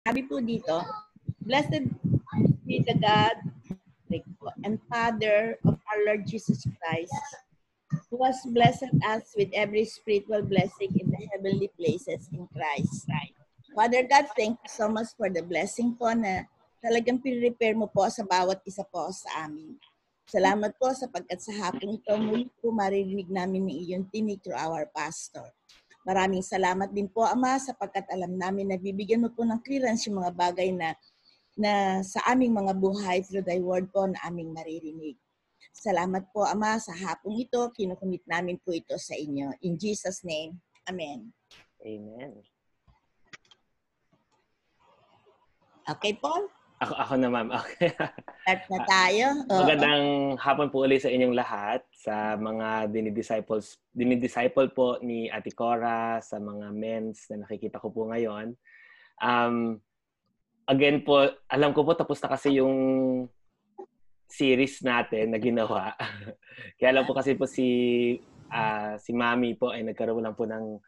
Sabi po dito, Blessed be the God and Father of our Lord Jesus Christ, who has blessed us with every spiritual blessing in the heavenly places in Christ. Father God, thank you so much for the blessing po na talagang pinrepare mo po sa bawat isa po sa amin. Salamat po sapagkat sa hapon ito muli po maririnig namin ng iyong tinig through our pastor. Maraming salamat din po, Ama, sapagkat alam namin na bibigyan mo po ng clearance yung mga bagay na sa aming mga buhay through thy word po na aming maririnig. Salamat po, Ama, sa hapong ito. Kinukumit namin po ito sa inyo. In Jesus' name, Amen. Amen. Okay, Paul? Ako na, ma'am. Okay. Start na tayo. Magandang hapon po ulit sa inyong lahat, sa mga dinidisciple po ni Ate Cora, sa mga mens na nakikita ko po ngayon. Again po, alam ko po tapos na kasi yung series natin na ginawa. Kaya lang po kasi po si Mami po ay nagkaroon lang po ng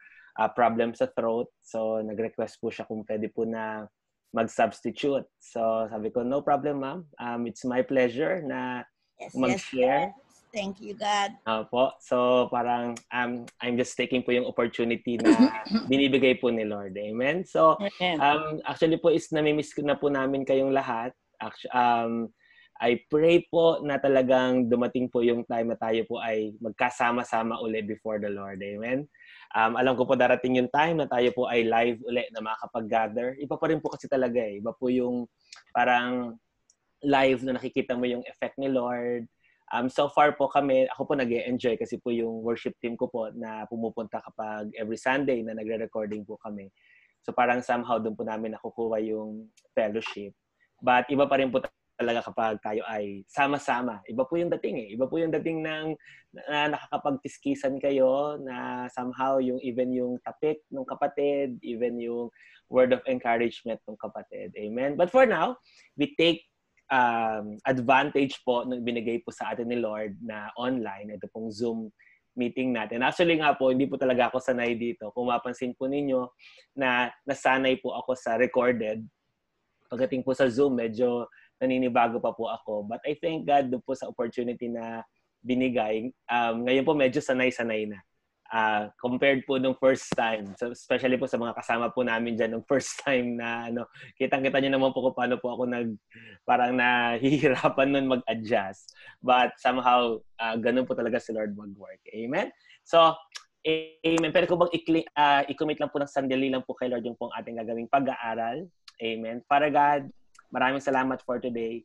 problem sa throat. So nag-request po siya kung pwede po na mag-substitute. So sabi ko, no problem, ma'am. It's my pleasure na mag-share. Yes. Thank you, God. Po. So parang I'm just taking po yung opportunity na binibigay po ni Lord. Amen? So actually po is namimiss na po namin kayong lahat. I pray po na talagang dumating po yung time na tayo po ay magkasama-sama ulit before the Lord. Amen? Alam ko po darating yung time na tayo po ay live ulit na makakapag-gather. Iba pa rin po kasi talaga eh. Iba po yung parang live na nakikita mo yung effect ni Lord. So far po kami, ako po nag-e-enjoy kasi po yung worship team ko po na pumupunta kapag every Sunday na nagre-recording po kami. So parang somehow doon po namin nakukuha yung fellowship. But iba pa rin po talaga kapag tayo ay sama-sama. Iba po yung dating eh. Iba po yung dating ng nakakapagtiskisan kayo na somehow yung even yung topic ng kapatid, even yung word of encouragement ng kapatid. Amen? But for now, we take advantage po nung binigay po sa atin ni Lord na online. Ito pong Zoom meeting natin. Actually nga po, hindi po talaga ako sanay dito. Kung mapansin po ninyo na nasanay po ako sa recorded. Pagdating po sa Zoom, medyo naninibago pa po ako. But I thank God doon po sa opportunity na binigay. Ngayon po medyo sanay-sanay na. Compared po nung first time. So especially po sa mga kasama po namin dyan nung first time na kitang-kita nyo naman po kung paano po ako parang nahihirapan nun mag-adjust. But somehow, ganun po talaga si Lord mag-work. Amen? So, amen. Pero kung bang i-commit lang po ng sandali lang po kay Lord yung pong ating gagawing pag-aaral. Amen. Father God, maraming salamat for today.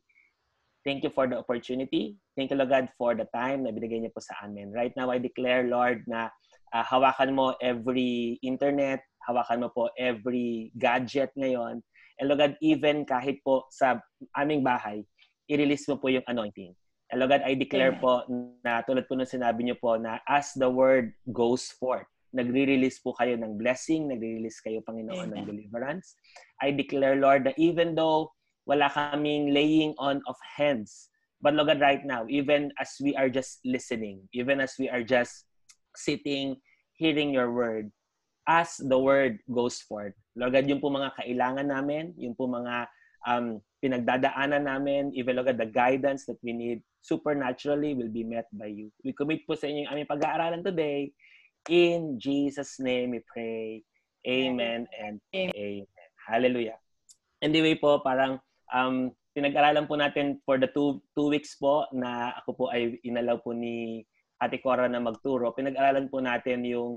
Thank you for the opportunity. Thank you, Lord God, for the time na binigay niyo po sa amin. Right now, I declare, Lord, na hawakan mo every internet, hawakan mo po every gadget ngayon. And Lord God, even kahit po sa aming bahay, i-release mo po yung anointing. And Lord God, I declare po na tulad po nung sinabi niyo po na as the word goes forth, nagre-release po kayo ng blessing, nagre-release kayo, Panginoon, ng deliverance. I declare, Lord, that even though wala kaming laying on of hands, but Lord God, right now, even as we are just listening, even as we are just sitting, hearing your word, as the word goes forth, Lord God, yung po mga kailangan namin, yung po mga pinagdadaanan namin, even Lord God, the guidance that we need supernaturally will be met by you. We commit po sa inyo yung aming pag-aaralan today. In Jesus' name we pray. Amen and amen. Hallelujah. Anyway po, parang pinag-aralan po natin for the two weeks po na ako po ay inalaw po ni Ate Cora na magturo. Pinag-aralan po natin yung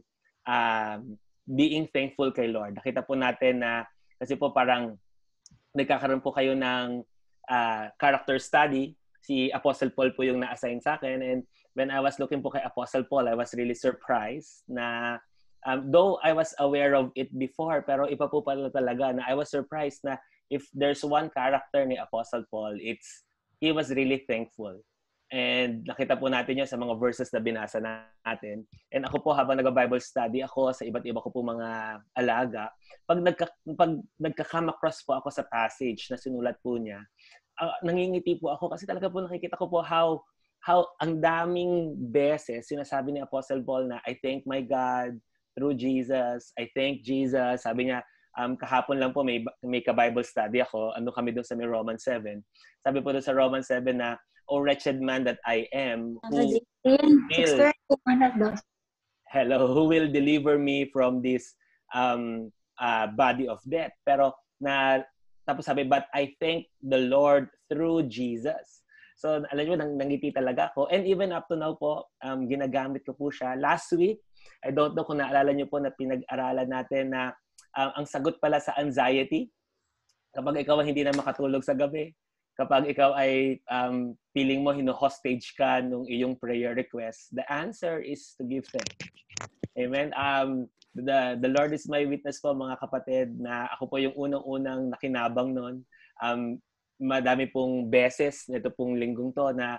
being thankful kay Lord. Nakita po natin na kasi po parang nagkakaroon po kayo ng character study. Si Apostle Paul po yung na-assign sa akin, and when I was looking po kay Apostle Paul, I was really surprised na though I was aware of it before, pero iba po pala talaga na I was surprised na if there's one character ni Apostle Paul, he was really thankful. And nakita po natin yun sa mga verses na binasa natin. And ako po, habang nag-Bible study ako sa iba't iba ko po mga alaga, pag nagka-come across po ako sa passage na sinulat po niya, nangingiti po ako kasi talaga po nakikita ko po how ang daming beses sinasabi ni Apostle Paul na I thank my God through Jesus. I thank Jesus. Sabi niya, kahapon lang po may ka-Bible study ako. Ano kami doon sa may Romans 7. Sabi po doon sa Romans 7 na, "O wretched man that I am, who will deliver me from this body of death?" Pero tapos sabi, "But I thank the Lord through Jesus." So, alam nyo, nangiti talaga ako. And even up to now po, ginagamit ko po siya. Last week, I don't know kung naalala nyo po na pinag-aralan natin na ang sagot pala sa anxiety, kapag ikaw ay hindi na makatulog sa gabi, kapag ikaw ay feeling mo hino-hostage ka nung iyong prayer request, the answer is to give thanks. Amen. The Lord is my witness po, mga kapatid, na ako po yung unang-unang nakinabang nun. Madami pong beses nito pong linggong to na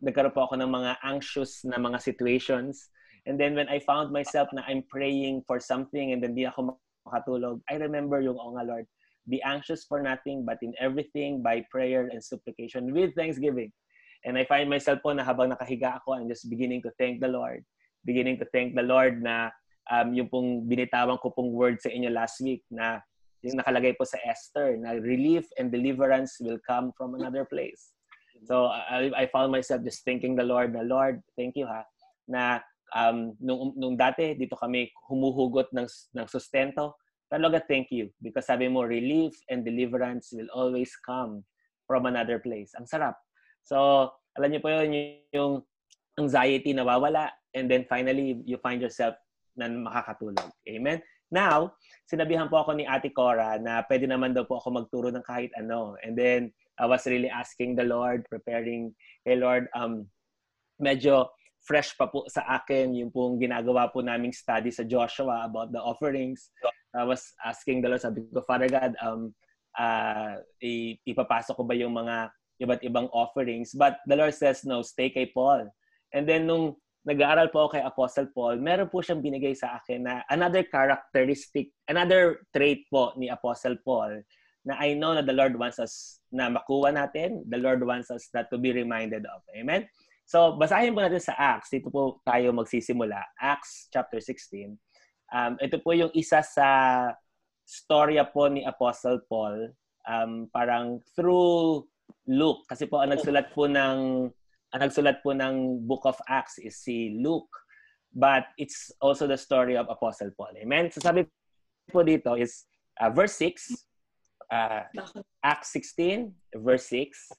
nagkaroon po ako ng mga anxious na mga situations. And then when I found myself na I'm praying for something and then di ako makatulog, I remember yung, "Oh nga Lord, be anxious for nothing but in everything by prayer and supplication with thanksgiving." And I find myself po na habang nakahiga ako, I'm just beginning to thank the Lord. Beginning to thank the Lord na yung pong binitawan ko pong word sa inyo last week na yung nakalagay po sa Esther na relief and deliverance will come from another place. So I found myself just thanking the Lord na, "Lord, thank you na nung dati dito kami humuhugot ng sustento. Pero Lord, thank you because sabi mo relief and deliverance will always come from another place." Ang sarap. So alam niyo po yun, yung anxiety nawawala and then finally you find yourself na makakatulog. Amen. Now, sinabihan po ako ni Ate Cora na pwede naman daw po ako magturo ng kahit ano. And then, I was really asking the Lord, preparing, "Hey Lord, medyo fresh pa po sa akin yung pong ginagawa po naming study sa Joshua about the offerings." I was asking the Lord, sabi ko, "Father God, ipapasok ko ba yung mga iba't ibang offerings?" But the Lord says, "No, stay kay Paul." And then, nung nag-aaral po ako kay Apostle Paul, meron po siyang binigay sa akin na another trait po ni Apostle Paul na I know na the Lord wants us na makuha natin, the Lord wants us that to be reminded of. Amen? So, basahin po natin sa Acts. Dito po tayo magsisimula. Acts chapter 16. Ito po yung isa sa storya po ni Apostle Paul. Parang through Luke. Kasi po ang nagsulat po ng Book of Acts is si Luke. But it's also the story of Apostle Paul. Amen? So sabi po dito is verse 6. Acts 16, verse 6.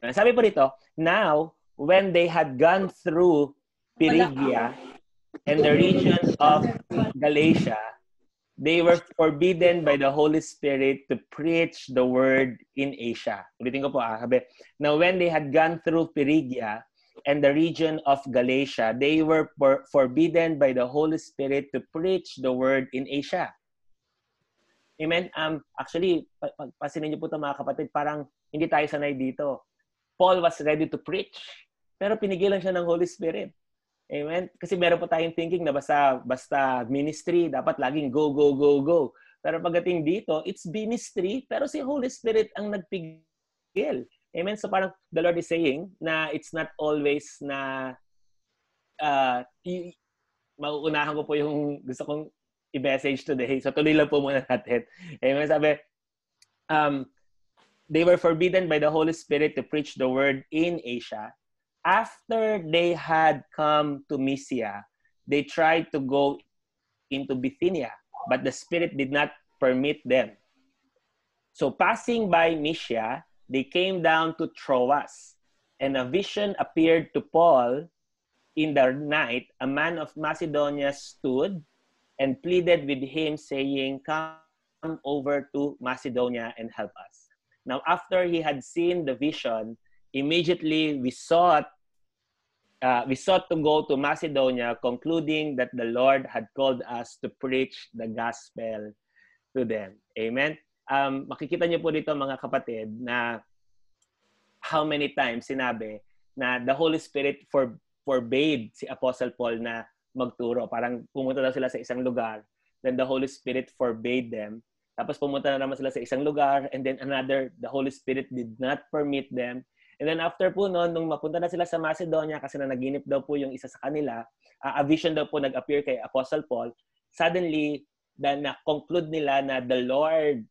And sabi po dito, "Now, when they had gone through Phrygia and the region of Galatia, they were forbidden by the Holy Spirit to preach the word in Asia." Ulitin ko po sabi, "Now when they had gone through Phrygia and the region of Galatia, they were forbidden by the Holy Spirit to preach the word in Asia." Amen? Actually, pasinin niyo po ito mga kapatid, parang hindi tayo sanay dito. Paul was ready to preach, pero pinigilan siya ng Holy Spirit. Amen? Kasi meron po tayong thinking na basta ministry, dapat laging go, go, go, go. Pero pagdating dito, it's ministry, pero si Holy Spirit ang nagpigil. Amen? So parang the Lord is saying na it's not always na mauunahan ko po yung gusto kong i-message today. So tuloy lang po muna natin. Amen? Sabi, they were forbidden by the Holy Spirit to preach the word in Asia. After they had come to Mysia, they tried to go into Bithynia, but the Spirit did not permit them. So passing by Mysia, they came down to Troas, and a vision appeared to Paul in the night. A man of Macedonia stood and pleaded with him, saying, "Come over to Macedonia and help us." Now, after he had seen the vision, immediately we sought to go to Macedonia, concluding that the Lord had called us to preach the gospel to them. Amen? Makikita niyo po dito mga kapatid na how many times sinabi na the Holy Spirit forbade si Apostle Paul na magturo. Parang pumunta daw sila sa isang lugar, then the Holy Spirit forbade them. Tapos pumunta na naman sila sa isang lugar, and then the Holy Spirit did not permit them. And then after po noon, nung mapunta na sila sa Macedonia, kasi na naginip daw po yung isa sa kanila, a vision daw po nag-appear kay Apostle Paul. Suddenly, na-conclude nila na the Lord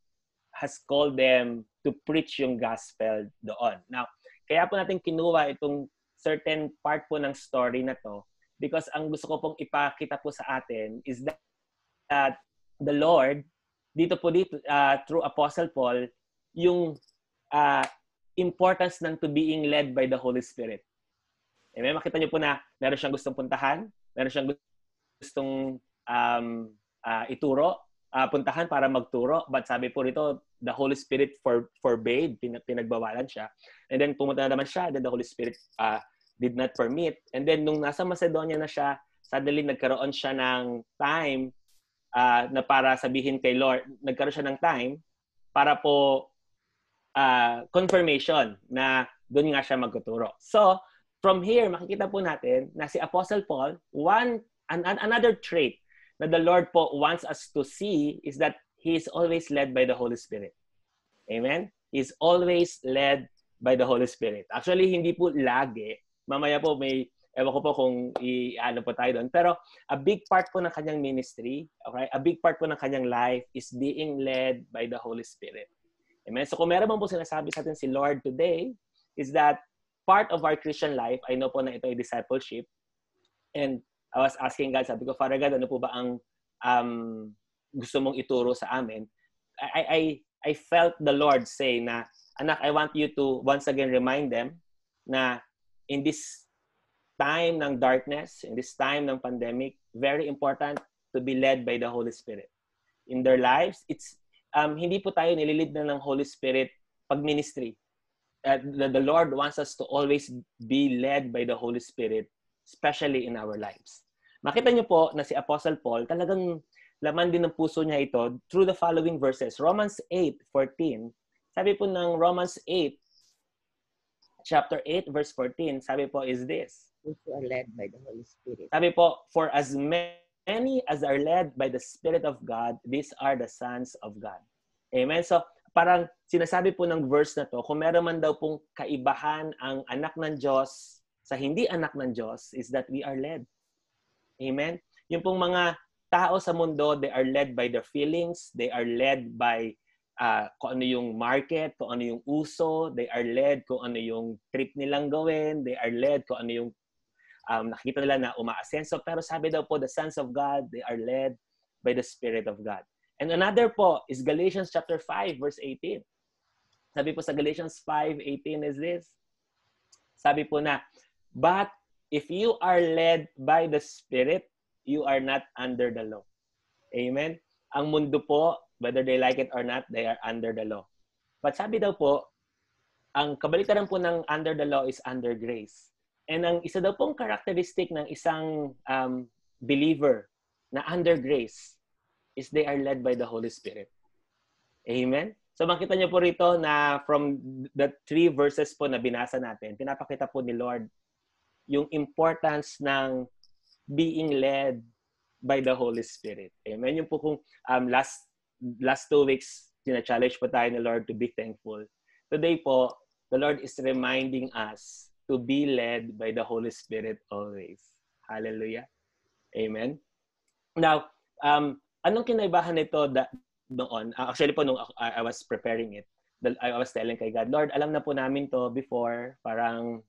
has called them to preach yung gospel doon. Now, kaya po natin kinuha itong certain part po ng story na to because ang gusto ko pong ipakita po sa atin is that the Lord, dito through Apostle Paul, yung importance ng to being led by the Holy Spirit. Amen? Makita niyo po na meron siyang gustong puntahan, meron siyang gustong ituro, puntahan para magturo. But sabi po rito, the Holy Spirit forbade, pinagbawalan siya. And then pumunta na naman siya, then the Holy Spirit did not permit. And then nung nasa Macedonia na siya, suddenly nagkaroon siya ng time na para sabihin kay Lord, nagkaroon siya ng time para po confirmation na doon nga siya magtuturo. So, from here, makikita po natin na si Apostle Paul, another trait na the Lord po wants us to see is that he is always led by the Holy Spirit. Amen? He is always led by the Holy Spirit. Actually, hindi po lagi. Mamaya po ewan ko po kung ano po tayo doon. Pero a big part po ng kanyang ministry, okay? A big part po ng kanyang life is being led by the Holy Spirit. Amen? So kung meron po sinasabi sa atin si Lord today, is that part of our Christian life, I know po na ito ay discipleship, and I was asking God, sabi ko, Father God, ano po ba ang gusto mong ituro sa amin? I felt the Lord say na, anak, I want you to once again remind them na in this time ng darkness, in this time ng pandemic, very important to be led by the Holy Spirit. In their lives, it's hindi po tayo nililid na ng Holy Spirit pag ministry. The Lord wants us to always be led by the Holy Spirit, especially in our lives. Makita niyo po na si Apostle Paul, talagang laman din ng puso niya ito through the following verses. Romans 8:14. Sabi po ng Romans 8, chapter 8, verse 14, sabi po is this. Those who are led by the Holy Spirit. Sabi po, for as many as are led by the Spirit of God, these are the sons of God. Amen? So, parang sinasabi po ng verse na to, kung meron man daw pong kaibahan ang anak ng Diyos sa hindi anak ng Diyos, is that we are led. Amen? Yung pong mga tao sa mundo, they are led by their feelings, they are led by kung ano yung market, kung ano yung uso, they are led kung ano yung trip nilang gawin, they are led kung ano yung nakikita nila na umaasenso. Pero sabi daw po, the sons of God, they are led by the Spirit of God. And another po is Galatians chapter 5, verse 18. Sabi po sa Galatians 5:18 is this. Sabi po na, but if you are led by the Spirit, you are not under the law. Amen? Ang mundo po, whether they like it or not, they are under the law. But sabi daw po, ang kabaliktaran po ng under the law is under grace. And ang isa daw pong characteristic ng isang believer na under grace is they are led by the Holy Spirit. Amen? So makita niyo po rito na from the 3 verses po na binasa natin, pinapakita po ni Lord yung importance ng being led by the Holy Spirit. Amen? Yung po kung last 2 weeks, challenge po tayo ni Lord to be thankful. Today po, the Lord is reminding us to be led by the Holy Spirit always. Hallelujah. Amen? Now, anong kinaibahan nito noon? Actually po, nung I was preparing it, I was telling kay God, Lord, alam na po namin to before, parang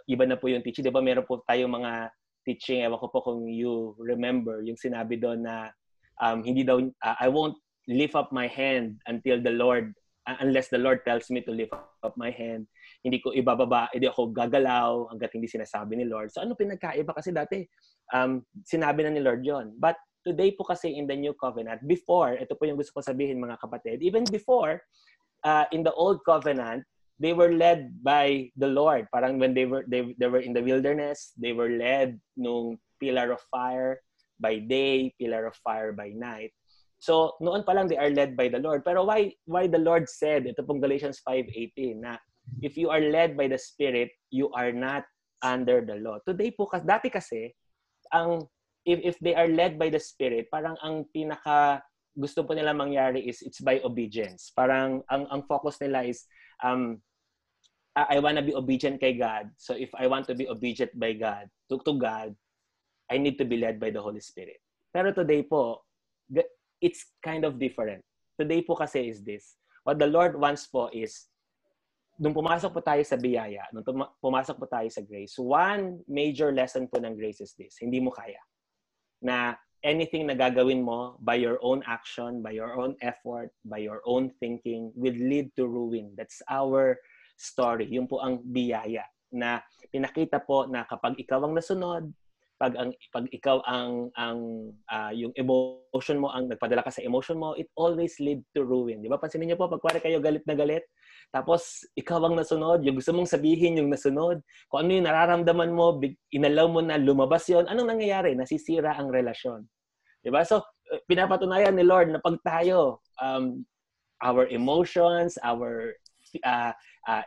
iba na po yung teaching. Di ba meron po tayong mga teaching, ewan ko po kung you remember, yung sinabi doon na hindi daw, I won't lift up my hand until the Lord, unless the Lord tells me to lift up my hand. Hindi ko ibababa, hindi ako gagalaw hanggat hindi sinasabi ni Lord. So ano pinagkaiba? Kasi dati, sinabi na ni Lord yon. But today po kasi in the New Covenant, before, ito po yung gusto ko sabihin mga kapatid, even before, in the Old Covenant, they were led by the Lord. Parang when they were in the wilderness, they were led nung pillar of fire by day, pillar of fire by night. So noon pa lang they are led by the Lord. Pero why the Lord said, ito pong Galatians 5:18, na if you are led by the Spirit, you are not under the law. Today po, dati kasi, if they are led by the Spirit, parang ang pinaka gusto po nila mangyari is it's by obedience. Parang ang focus nila is I want to be obedient kay God. So if I want to be obedient to God, I need to be led by the Holy Spirit. Pero today po, it's kind of different. Today po kasi is this. What the Lord wants po is, nung pumasok po tayo sa biyaya, nung pumasok po tayo sa grace, one major lesson po ng grace is this: hindi mo kaya. Na anything na gagawin mo by your own action, by your own effort, by your own thinking will lead to ruin. That's our story. Yun po ang biyaya na pinakita po na kapag ikaw ang nasunod, pag ikaw yung emotion mo, ang nagpadala ka sa emotion mo, it always lead to ruin. Di ba? Pansinin niyo po, pag kuwari kayo galit na galit, tapos ikaw ang nasunod, yung gusto mong sabihin yung nasunod, kung ano yung nararamdaman mo, inalaw mo na lumabas yon, anong nangyayari? Nasisira ang relasyon. Di ba? So, pinapatunayan ni Lord na pag tayo, our emotions, our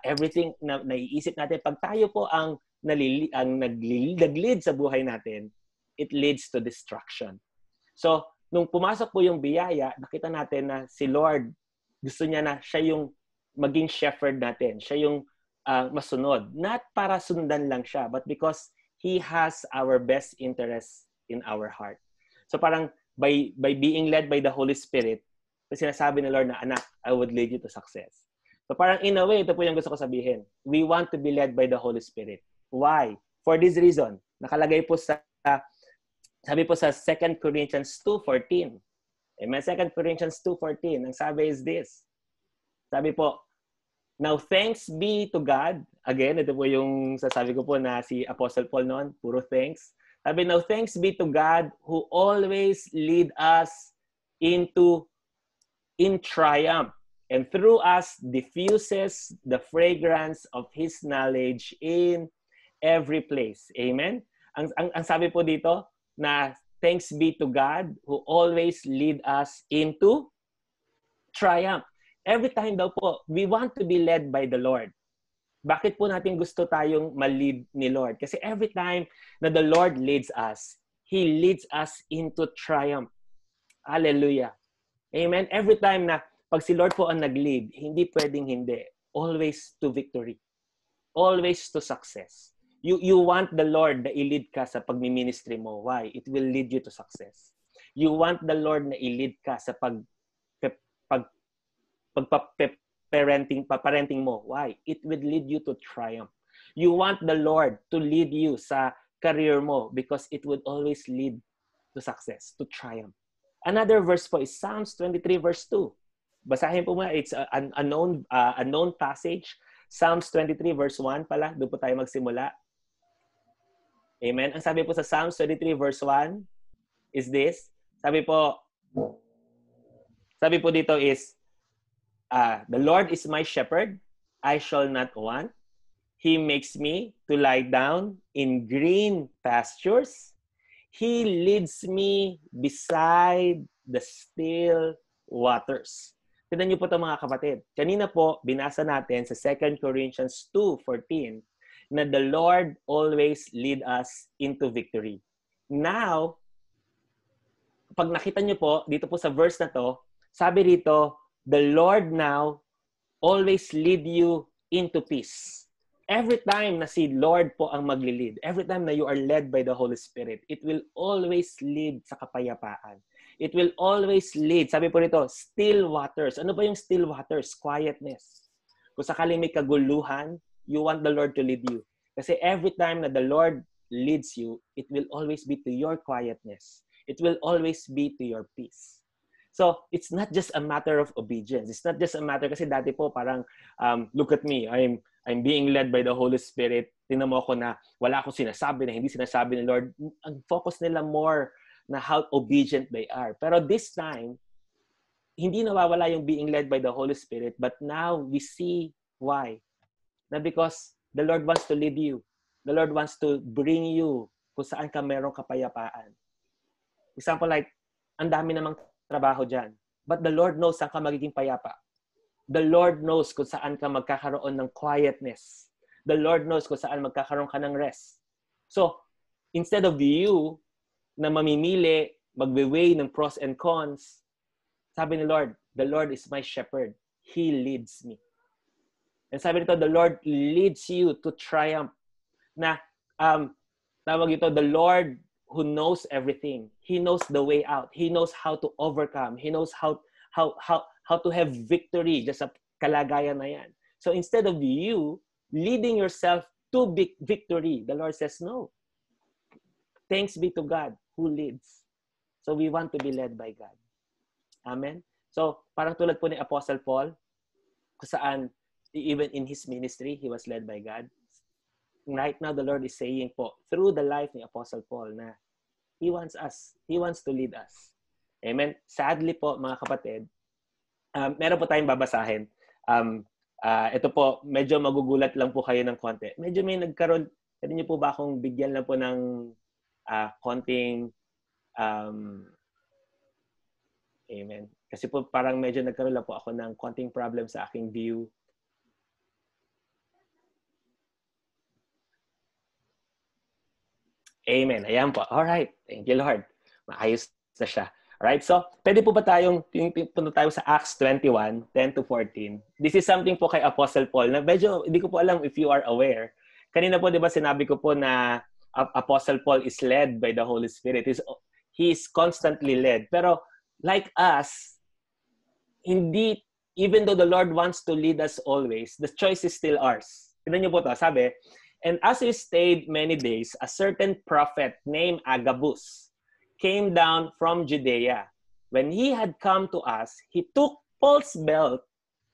everything na naiisip natin, pag tayo po ang nag-lead sa buhay natin, it leads to destruction. So, nung pumasok po yung biyaya, nakita natin na si Lord, gusto niya na siya yung maging shepherd natin. Siya yung masunod. Not para sundan lang siya, but because He has our best interest in our heart. So parang by being led by the Holy Spirit, sinasabi ni Lord na, anak, I would lead you to success. So parang in a way, ito po yung gusto ko sabihin. We want to be led by the Holy Spirit. Why? For this reason. Nakalagay po sabi po sa 2 Corinthians 2:14. Amen? 2 Corinthians 2:14. Ang sabi is this. Sabi po, now thanks be to God. Again, ito po yung sasabi ko po na si Apostle Paul noon. Puro thanks. Sabi, now thanks be to God who always lead us in triumph, and through us diffuses the fragrance of His knowledge in every place. Amen? Ang sabi po dito na thanks be to God who always lead us into triumph. Every time daw po, we want to be led by the Lord. Bakit po natin gusto tayong ma-lead ni Lord? Kasi every time na the Lord leads us, He leads us into triumph. Hallelujah. Amen? Every time na pag si Lord po ang nag-lead, hindi pwedeng hindi. Always to victory. Always to success. You want the Lord na i-lead ka sa pagmi-ministry mo. Why? It will lead you to success. You want the Lord na i-lead ka sa paparenting mo. Why? It will lead you to triumph. You want the Lord to lead you sa career mo because it would always lead to success, to triumph. Another verse po is Psalms 23 verse 2. Basahin po muna. It's a known passage. Psalms 23 verse 1 pala. Doon po tayo magsimula. Amen. Ang sabi po sa Psalms 23 verse 1 is this. Sabi po dito is, the Lord is my shepherd, I shall not want. He makes me to lie down in green pastures. He leads me beside the still waters. Tignan niyo po ito mga kapatid. Kanina po, binasa natin sa 2 Corinthians 2:14 na the Lord always lead us into victory. Now, pag nakita niyo po, dito po sa verse na to, sabi rito, the Lord now always lead you into peace. Every time na si Lord po ang magli-lead, every time na you are led by the Holy Spirit, it will always lead sa kapayapaan. It will always lead, sabi po rito, still waters. Ano ba yung still waters? Quietness. Kung sakaling may kaguluhan, you want the Lord to lead you. Kasi every time na the Lord leads you, it will always be to your quietness. It will always be to your peace. So, it's not just a matter of obedience. It's not just a matter, kasi dati po parang, look at me, I'm being led by the Holy Spirit. Tingnan mo ako na wala akong sinasabi na hindi sinasabi ni Lord. Ang focus nila more na how obedient they are. Pero this time, hindi nawawala yung being led by the Holy Spirit, but now we see why. Na because the Lord wants to lead you. The Lord wants to bring you kung saan ka merong kapayapaan. Example like, ang dami namang trabaho dyan. But the Lord knows saan ka magiging payapa. The Lord knows kung saan ka magkakaroon ng quietness. The Lord knows kung saan magkakaroon ka ng rest. So, instead of you na mamimili, magbe-weigh ng pros and cons, sabi ni Lord, the Lord is my shepherd. He leads me. And sabi nito, the Lord leads you to triumph. Na, tawag ito, the Lord who knows everything. He knows the way out. He knows how to overcome. He knows how to have victory just sa kalagayan na yan. So instead of you leading yourself to victory, the Lord says, no. Thanks be to God who leads. So we want to be led by God. Amen? So parang tulad po ni Apostle Paul, kung saan even in his ministry, he was led by God. Right now, the Lord is saying po, through the life ni Apostle Paul, na He wants us. He wants to lead us. Amen? Sadly po, mga kapatid, meron po tayong babasahin. Ito po, medyo magugulat lang po kayo ng konti. Medyo may nagkaroon, pwede niyo po ba akong bigyan lang po ng konting, amen. Kasi po parang medyo nagkaroon lang po ako ng konting problem sa aking view. Amen. Ayan po. Alright. Thank you, Lord. Maayos na siya. Alright. So, pwede po ba tayong punta tayo sa Acts 21, 10-14? This is something po kay Apostle Paul na medyo, hindi ko po alam if you are aware. Kanina po, di ba, sinabi ko po na Apostle Paul is led by the Holy Spirit. He is constantly led. Pero, like us, hindi, even though the Lord wants to lead us always, the choice is still ours. Tignan niyo po to. Sabi, and as he stayed many days, a certain prophet named Agabus came down from Judea. When he had come to us, he took Paul's belt,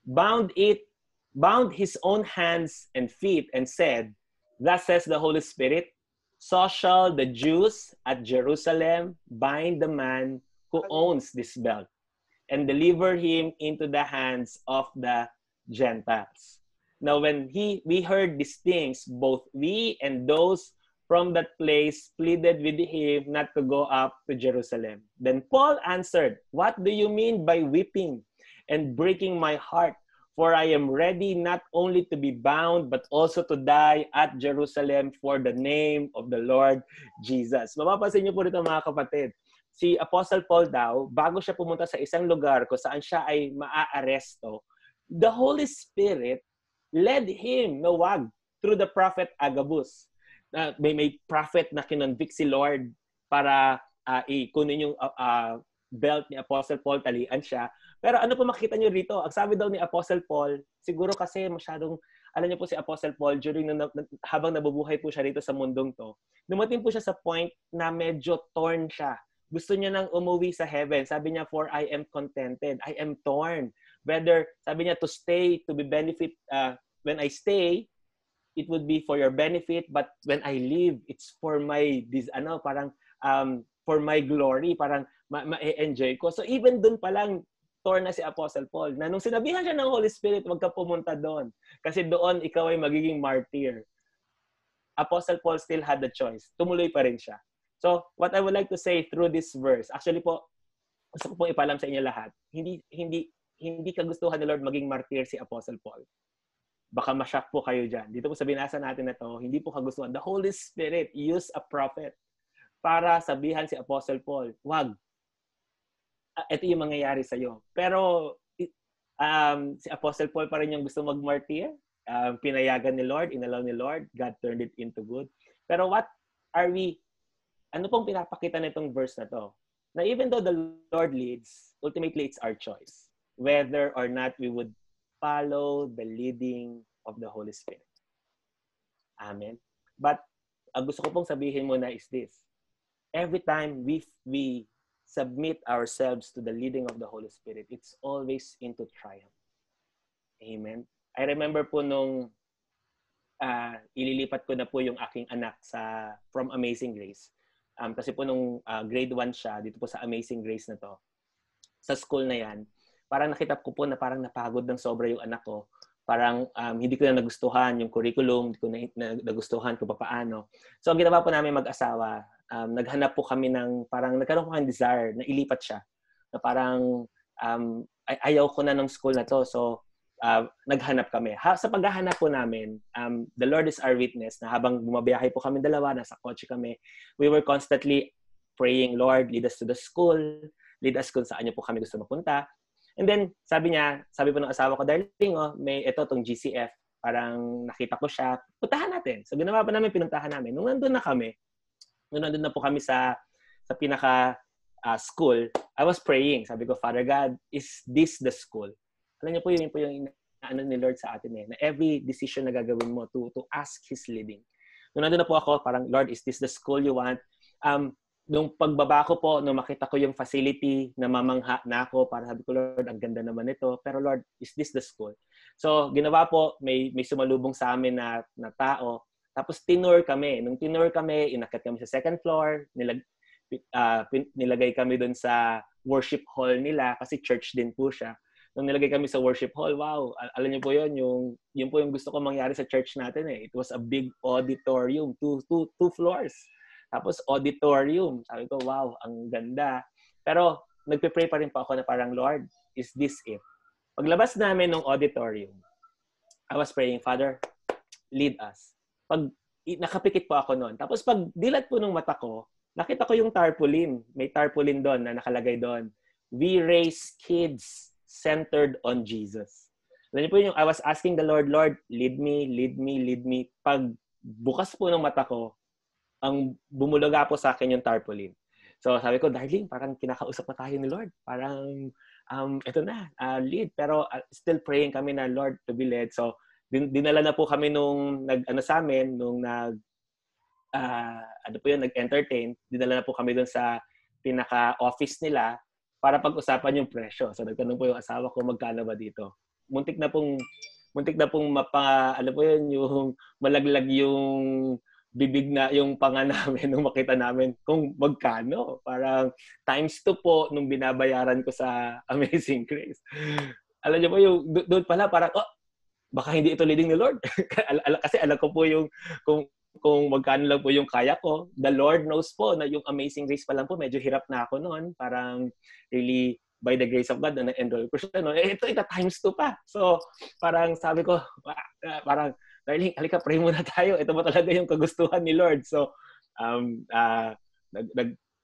bound his own hands and feet, and said, thus says the Holy Spirit, so shall the Jews at Jerusalem bind the man who owns this belt, and deliver him into the hands of the Gentiles. Now, when we heard these things, both we and those from that place pleaded with him not to go up to Jerusalem. Then Paul answered, what do you mean by weeping and breaking my heart? For I am ready not only to be bound, but also to die at Jerusalem for the name of the Lord Jesus. Mapapansin niyo po rito, mga kapatid, si Apostle Paul daw, bago siya pumunta sa isang lugar kung saan siya ay maaaresto, the Holy Spirit led him, no wag, through the prophet Agabus. May prophet na kinonvict si Lord para ikunin yung belt ni Apostle Paul, talian siya. Pero ano po makita nyo rito? Ang sabi daw ni Apostle Paul, siguro kasi masyadong, alam niyo po si Apostle Paul, habang nabubuhay po siya rito sa mundong to, dumating po siya sa point na medyo torn siya. Gusto niya nang umuwi sa heaven. Sabi niya, for I am contented. I am torn. Whether, sabi niya, to stay, to be benefit, when I stay, it would be for your benefit, but when I leave, it's for my, for my glory, parang ma-enjoy ko. So even dun pa lang, torn na si Apostle Paul, na nung sinabihan siya ng Holy Spirit, wag ka pumunta doon. Kasi doon, ikaw ay magiging martyr. Apostle Paul still had the choice. Tumuloy pa rin siya. So, what I would like to say through this verse, actually po, gusto ko pong ipalam sa inyo lahat, hindi kagustuhan ni Lord maging martyr si Apostle Paul. Baka ma-shock po kayo dyan. Dito po sa binasa natin na to, hindi po kagustuhan. The Holy Spirit used a prophet para sabihan si Apostle Paul, wag, ito yung mangyayari sa'yo. Pero si Apostle Paul pa rin yung gusto mag-martyr. Pinayagan ni Lord, inalaw ni Lord, God turned it into good. Pero ano pong pinapakita nitong verse na to? Na even though the Lord leads, ultimately it's our choice. Whether or not we would follow the leading of the Holy Spirit. Amen. But gusto ko pong sabihin muna is this. Every time we submit ourselves to the leading of the Holy Spirit, it's always into triumph. Amen. I remember po nung ililipat ko na po yung aking anak from Amazing Grace. Kasi po nung grade 1 siya, dito po sa Amazing Grace na to, sa school na yan, parang nakita ko po na parang napagod ng sobra yung anak ko. Parang hindi ko na nagustuhan yung curriculum, hindi ko na nagustuhan kung paano. So ang ginawa po namin mag-asawa, naghanap po kami parang nagkaroon ko ng desire na ilipat siya. Na parang ayaw ko na ng school na to. So naghanap kami. Sa paghahanap po namin, the Lord is our witness na habang bumabiyahe po kami dalawa, nasa kotse kami, we were constantly praying, Lord, lead us to the school, lead us kung saan niyo po kami gusto mapunta. And then, sabi po ng asawa ko, darling, may itong GCF, parang nakita ko siya, puntahan natin. So, ginawa pa namin, pinuntahan namin. Nung nandun na kami, Nung nandun na po kami sa pinaka school, I was praying. Sabi ko, Father God, is this the school? Alam niyo po, yun po yung ano ni Lord sa atin na every decision na gagawin mo to ask His leading. Nung nandun na po ako, parang, Lord, is this the school you want? Nung pagbaba ko po, nung makita ko yung facility, na mamangha na ako, para sabi ko, Lord, ang ganda naman ito. Pero Lord, is this the school? So, ginawa po, may sumalubong sa amin na tao. Tapos, tinur kami. Nung tinur kami, inakit kami sa second floor, nilagay kami doon sa worship hall nila, kasi church din po siya. Nung nilagay kami sa worship hall, wow, alam niyo po yun po yung gusto ko mangyari sa church natin eh. It was a big auditorium, two floors. Tapos auditorium. Sabi ko, wow, ang ganda. Pero nagpe-pray pa rin po ako na parang, Lord, is this it? Paglabas namin ng auditorium, I was praying, Father, lead us. Nakapikit po ako noon. Tapos pag dilat po ng mata ko, nakita ko yung tarpaulin. May tarpaulin doon na nakalagay doon. We raise kids centered on Jesus. Alam niyo po yung I was asking the Lord, Lord, lead me, lead me, lead me. Pag bukas po ng mata ko, ang bumulaga po sa akin yung tarpaulin. So sabi ko, darling, parang kinakausap na tayo ni Lord. Parang, ito na, lead. Pero still praying kami na, Lord, to be led. So dinala na po kami nung sa amin, nung nag-entertain, dinala na po kami dun sa pinaka-office nila para pag-usapan yung presyo. So nagtanong po yung asawa ko, magkano ba dito? Muntik na pong yung malaglag yung bibig na yung panga namin nung makita namin kung magkano. Parang times 2 po nung binabayaran ko sa Amazing Grace. Alam niyo po yung doon pala parang, baka hindi ito leading ni Lord. Kasi alam ko po yung kung magkano lang po yung kaya ko. The Lord knows po na yung Amazing Grace pa lang po, medyo hirap na ako noon. Parang really, by the grace of God, na na-enroll ko siya. No? Ito times 2 pa. So, parang sabi ko, parang, darling, halika, pray muna tayo. Ito ba talaga yung kagustuhan ni Lord? So, I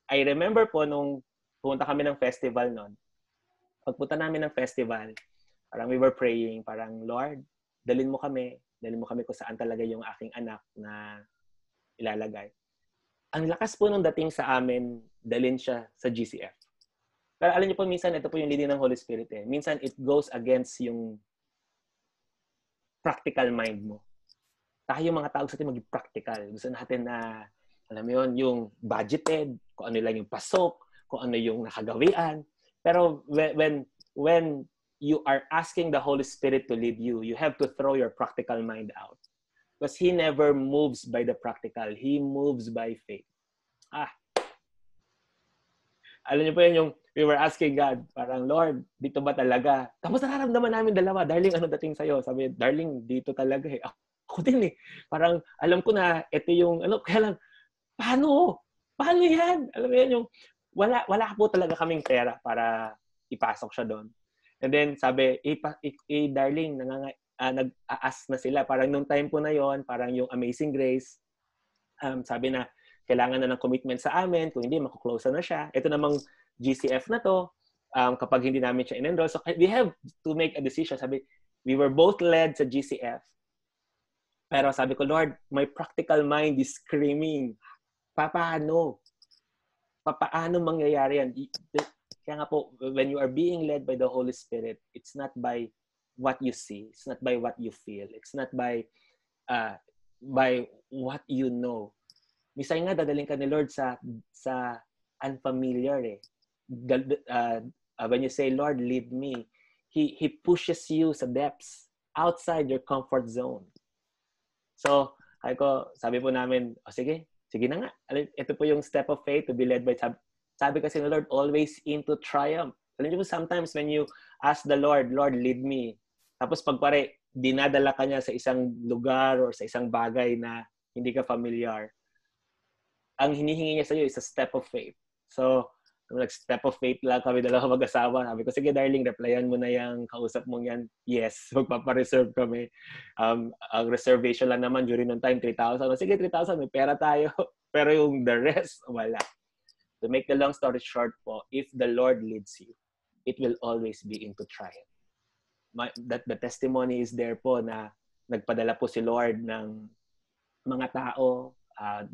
remember po nung pumunta kami ng festival noon. Pagpunta namin ng festival, parang we were praying, parang, Lord, dalhin mo kami kung saan talaga yung aking anak na ilalagay. Ang lakas po nung dating sa amin, dalhin siya sa GCF. Pero alam niyo po, minsan, ito po yung leading ng Holy Spirit eh. Minsan, it goes against yung practical mind mo. Tayo mga tao sa atin maging practical. Gusto natin na, alam mo yun, yung budgeted, kung ano lang yung pasok, kung ano yung nakagawian. Pero when you are asking the Holy Spirit to lead you, you have to throw your practical mind out. Because He never moves by the practical. He moves by faith. Alam niyo po yun yung we were asking God, parang, Lord, dito ba talaga? Tapos nararamdaman namin dalawa, darling, ano dating sa'yo? Sabi, darling, dito talaga eh. Ako din eh. Parang alam ko na ito yung, kaya lang, paano? Paano yan? Alam mo yan yung, wala po talaga kaming pera para ipasok siya doon. And then sabi, darling, nag-a-ask na sila. Parang nung time po na yon, parang yung Amazing Grace, sabi na, kailangan na ng commitment sa amin. Kung hindi, makuklose na siya. Ito namang GCF na to, kapag hindi namin siya in-enroll. So we have to make a decision. Sabi, we were both led sa GCF. Pero sabi ko, Lord, my practical mind is screaming, paano mangyayari yan? Kaya nga po, when you are being led by the Holy Spirit, it's not by what you see. It's not by what you feel. It's not by what you know. Minsan nga, dadaling ka ni Lord sa unfamiliar eh. When you say, Lord, lead me, He pushes you sa depths, outside your comfort zone. So, sabi po namin, sige na nga. Ito po yung step of faith to be led by, sabi kasi ni Lord, always into triumph. Alam niyo po, sometimes when you ask the Lord, Lord, lead me, tapos pagpare, dinadala ka niya sa isang lugar or sa isang bagay na hindi ka familiar, ang hinihingi niya sa iyo is a step of faith. So, step of faith lang kami dalawa mag-asawa. Sabi ko, sige darling, replyan mo na yung kausap mong yan. Yes, magpapareserve kami. Ang reservation lang naman during ng time, 3,000. Sige, 3,000, may pera tayo. Pero yung the rest, wala. To make the long story short po, if the Lord leads you, it will always be into triumph. The testimony is there po na nagpadala po si Lord ng mga tao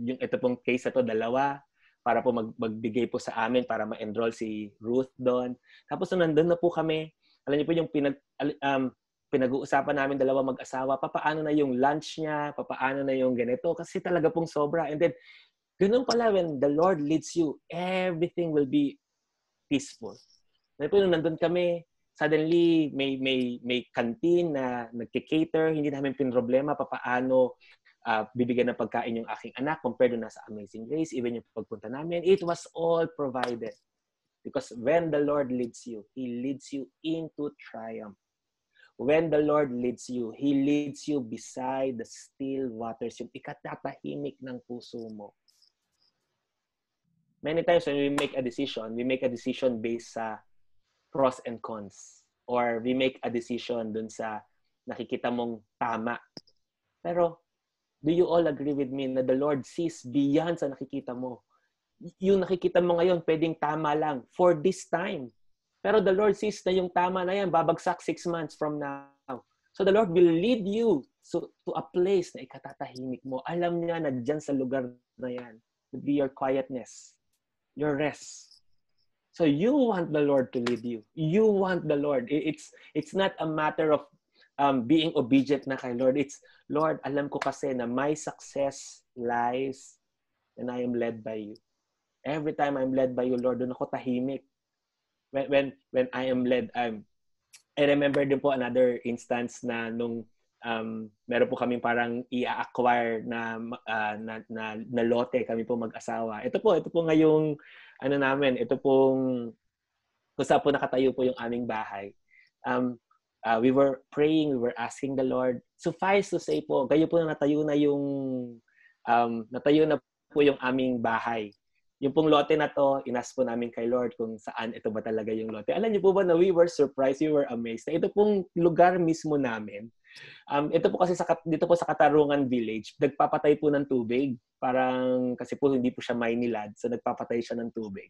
Yung ito pong case na to, dalawa, para po magbigay po sa amin para ma-enroll si Ruth doon. Tapos nandun na po kami, alam niyo po yung pinag-uusapan namin dalawa mag-asawa, papaano na yung lunch niya, papaano na yung ganito, kasi talaga pong sobra. And then, ganun pala, when the Lord leads you, everything will be peaceful. Nung nandun kami, suddenly may canteen na nagki-cater, hindi namin pinroblema papaano bibigyan ng pagkain yung aking anak compared na sa Amazing Grace, even yung pagpunta namin, it was all provided. Because when the Lord leads you, He leads you into triumph. When the Lord leads you, He leads you beside the still waters, yung ikatatahimik ng puso mo. Many times when we make a decision based sa pros and cons. Or we make a decision dun sa nakikita mong tama. Pero, do you all agree with me na the Lord sees beyond sa nakikita mo? Yung nakikita mo ngayon, pwedeng tama lang for this time. Pero the Lord sees na yung tama na yan, babagsak 6 months from now. So the Lord will lead you to a place na ikatatahimik mo. Alam niya na dyan sa lugar na yan would be your quietness, your rest. So you want the Lord to lead you. You want the Lord. It's not a matter of being obedient na kay Lord. It's, Lord, alam ko kasi na my success lies and I am led by you. Every time I'm led by you, Lord, doon ako tahimik. When I am led, I remember din po another instance na nung meron po kaming parang i-acquire na lote, kami po mag-asawa. Ito po ngayong ito pong kung saan po nakatayo po yung aming bahay. We were praying, we were asking the Lord. Suffice to say po, kayo po natayo na po yung aming bahay. Yung pong lote na to, inas po namin kay Lord kung saan ito ba talaga yung lote. Alam niyo po ba na we were surprised, we were amazed na ito pong lugar mismo namin. Ito po kasi dito po sa Katarungan Village, nagpapatay po ng tubig. Parang kasi po hindi po siya Maynilad, so nagpapatay siya ng tubig.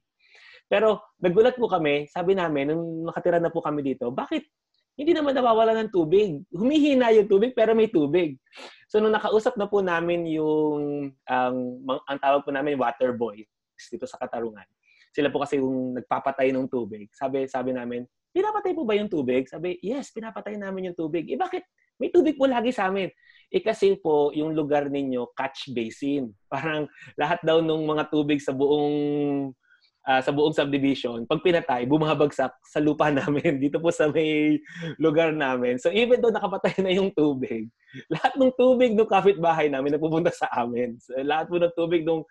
Pero nagulat po kami, sabi namin, nung nakatira na po kami dito, bakit hindi naman nawawala ng tubig? Humihina yung tubig pero may tubig. So nung nakausap na po namin yung, ang tawag po namin water boys dito sa Katarungan. Sila po kasi yung nagpapatay ng tubig. Sabi namin, pinapatay po ba yung tubig? Sabi, yes, pinapatay namin yung tubig. Bakit? May tubig po lagi sa amin. Kasi po, yung lugar ninyo, catch basin. Parang lahat daw ng mga tubig sa buong subdivision, pag pinatay, bumabagsak sa lupa namin, dito po sa may lugar namin. So even though nakapatay na yung tubig, lahat ng tubig ng kapitbahay namin napupunta sa amin. So, lahat po ng tubig nung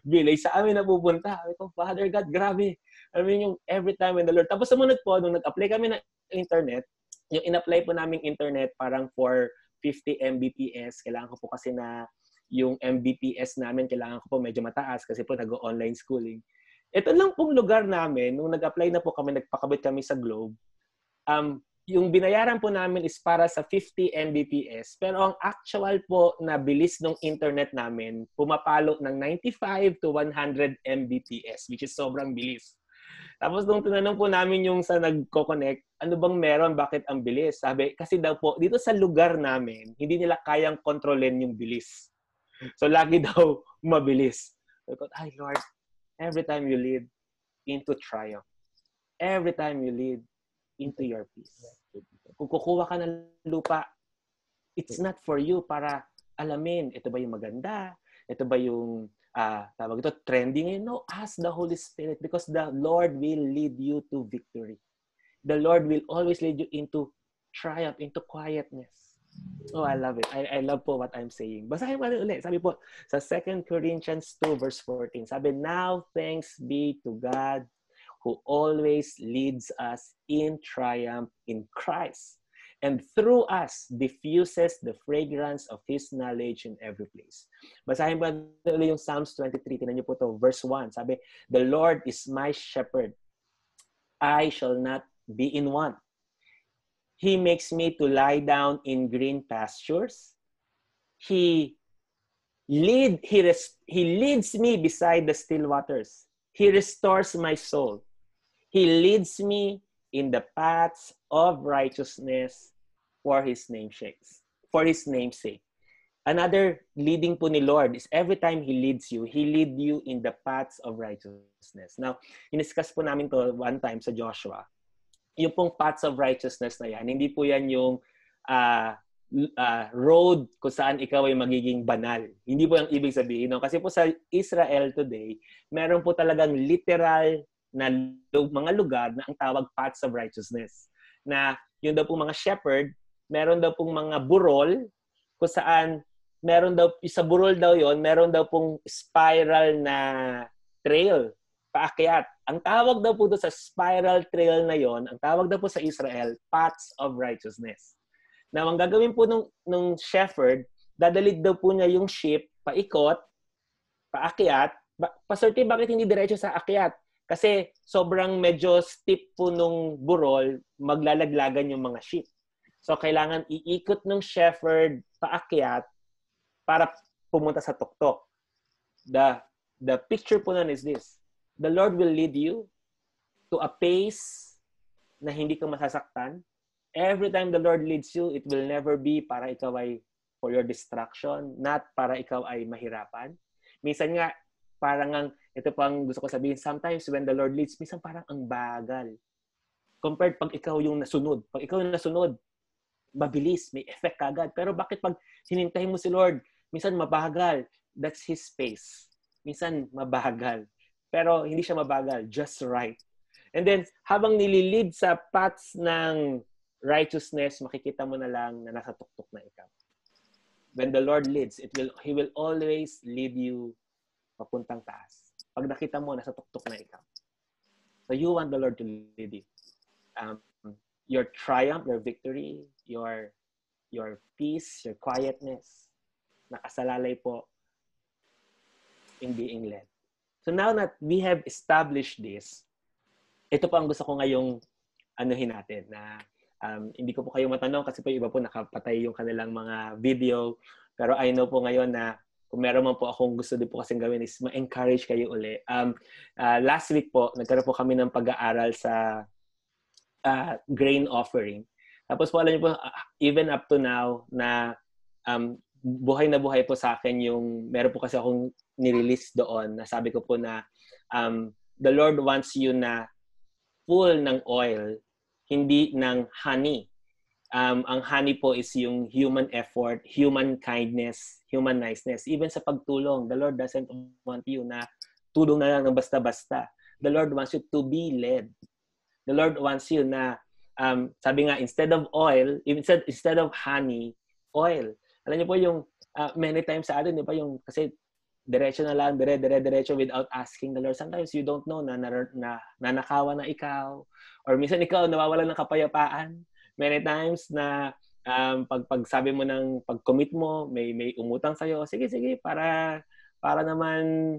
village sa amin napupunta. Sabi ko, Father God, grabe. I mean, yung every time when the Lord. Tapos sumunod po, nung nag-apply kami ng internet, yung in-apply po naming internet parang for 50 Mbps. Kailangan ko po kasi na yung Mbps namin, kailangan ko po medyo mataas kasi po nag-online schooling. Ito lang pong lugar namin, nung nag-apply na po kami, nagpakabit kami sa Globe, yung binayaran po namin is para sa 50 Mbps. Pero ang actual po na bilis ng internet namin, pumapalo ng 95 to 100 Mbps, which is sobrang bilis. Tapos nung tinanong po namin yung sa nagko-connect, ano bang meron, bakit ang bilis? Sabi, kasi daw po, dito sa lugar namin, hindi nila kayang kontrolin yung bilis. So, lagi daw mabilis. I thought, ay Lord, every time you lead into triumph, every time you lead into your peace. Kung kukuha ka ng lupa, it's not for you para alamin, ito ba yung maganda? Ito ba yung, tawag ito, trending? No, ask the Holy Spirit because the Lord will lead you to victory. The Lord will always lead you into triumph, into quietness. Oh, I love it. I love po what I'm saying. Basahin mo ulit. Sabi po, sa 2 Corinthians 2 verse 14, sabi, now thanks be to God who always leads us in triumph in Christ and through us diffuses the fragrance of His knowledge in every place. Basahin mo ulit yung Psalms 23. Tingnan niyo po to, verse 1. Sabi, the Lord is my shepherd. I shall not be in want. He makes me to lie down in green pastures. He leads me beside the still waters. He restores my soul. He leads me in the paths of righteousness for His name's sake. another leading po ni Lord is every time He leads you, He lead you in the paths of righteousness. Now, iniscuss po namin to one time sa Joshua. Yung pong paths of righteousness na yan, hindi po yan yung road kung saan ikaw ay magiging banal. Hindi po yung ibig sabihin. No? Kasi po sa Israel today, meron po talagang literal na mga lugar na ang tawag paths of righteousness. Na yung daw pong mga shepherd, meron daw pong mga burol kung saan meron daw, sa burol daw yon, meron daw pong spiral na trail paakyat. Ang tawag daw po doon sa spiral trail na yon, ang tawag daw po sa Israel, paths of righteousness. Now, ang gagawin po nung shepherd, dadalid daw po niya yung sheep paikot, paakyat. Paserte, bakit hindi diretso sa akyat? Kasi sobrang medyo steep po nung burol, maglalaglagan yung mga sheep. So, kailangan iikot ng shepherd paakyat para pumunta sa tuktok. The picture po nun is this. The Lord will lead you to a pace na hindi ka masasaktan. Every time the Lord leads you, it will never be para ikaw ay for your distraction, not para ikaw ay mahirapan. Minsan nga, parang ito pang gusto ko sabihin, sometimes when the Lord leads, minsan parang ang bagal. Compared pag ikaw yung nasunod. Pag ikaw yung nasunod, mabilis, may effect agad. Pero bakit pag hinintahin mo si Lord, minsan mabagal. That's His pace. Minsan mabagal. Pero hindi siya mabagal, just right. And then, habang nililid sa paths ng righteousness, makikita mo na lang na nasa tuktok na ikaw. When the Lord leads, He will always lead you papuntang taas. Pag nakita mo, nasa tuktok na ikaw. So you want the Lord to lead you. Your triumph, your victory, your peace, your quietness, nakasalalay po in being led. So now that we have established this, ito po ang gusto ko ngayong anuhin natin na hindi ko po kayo matanong kasi po iba po nakapatay yung kanilang mga video. Pero I know po ngayon na kung meron man po akong gusto din po kasing gawin is ma-encourage kayo uli. Last week po, nagkaroon po kami ng pag-aaral sa grain offering. Tapos po alam niyo po, even up to now na buhay na buhay po sa akin yung, meron po kasi akong nirelease doon na sabi ko po na the Lord wants you na full ng oil, hindi ng honey. Ang honey po is yung human effort, human kindness, human niceness. Even sa pagtulong, the Lord doesn't want you na tulong na lang ng basta-basta. The Lord wants you to be led. The Lord wants you na, sabi nga, instead of oil, instead of honey, oil. Alam niyo po yung many times sa atin, di ba yung, kasi diretso na lang, diretso without asking the Lord. Sometimes you don't know na nanakawan na ikaw. Or minsan ikaw nawawalan ng kapayapaan. Many times na pag sabi mo ng pag-commit mo, may umutang sa'yo, sige, para naman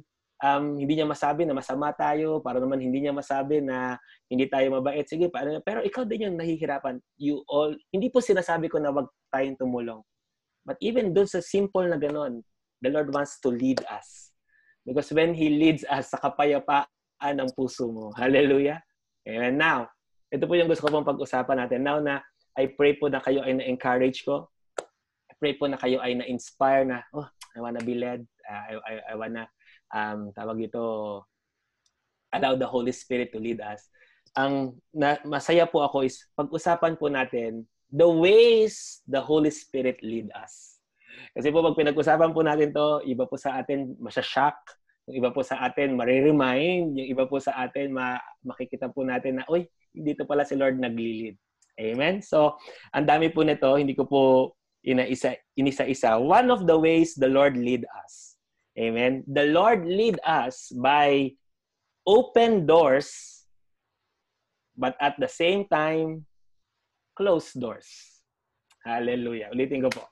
hindi niya masabi na masama tayo, para naman hindi niya masabi na hindi tayo mabait. Sige, pero ikaw din yung nahihirapan. Hindi po sinasabi ko na wag tayong tumulong. But even doon sa simple na ganon, the Lord wants to lead us. Because when He leads us sa kapayapaan ng puso mo, hallelujah. And now, ito po yung gusto ko pong pag-usapan natin. Now na I pray po na kayo ay na-encourage ko. I pray po na kayo ay na-inspire na, I wanna be led. I wanna, tawag ito, allow the Holy Spirit to lead us. Masaya po ako is pag-usapan po natin the ways the Holy Spirit lead us. Kasi po pag pinag-usapan po natin to, iba po sa atin masya-shock, yung iba po sa atin mariremind, yung iba po sa atin makikita po natin na, dito pala si Lord nag-lead. Amen? So, ang dami po nito, hindi ko po inisa-isa. One of the ways the Lord lead us. Amen? The Lord lead us by open doors, but at the same time, closed doors. Hallelujah. Ulitin ko po.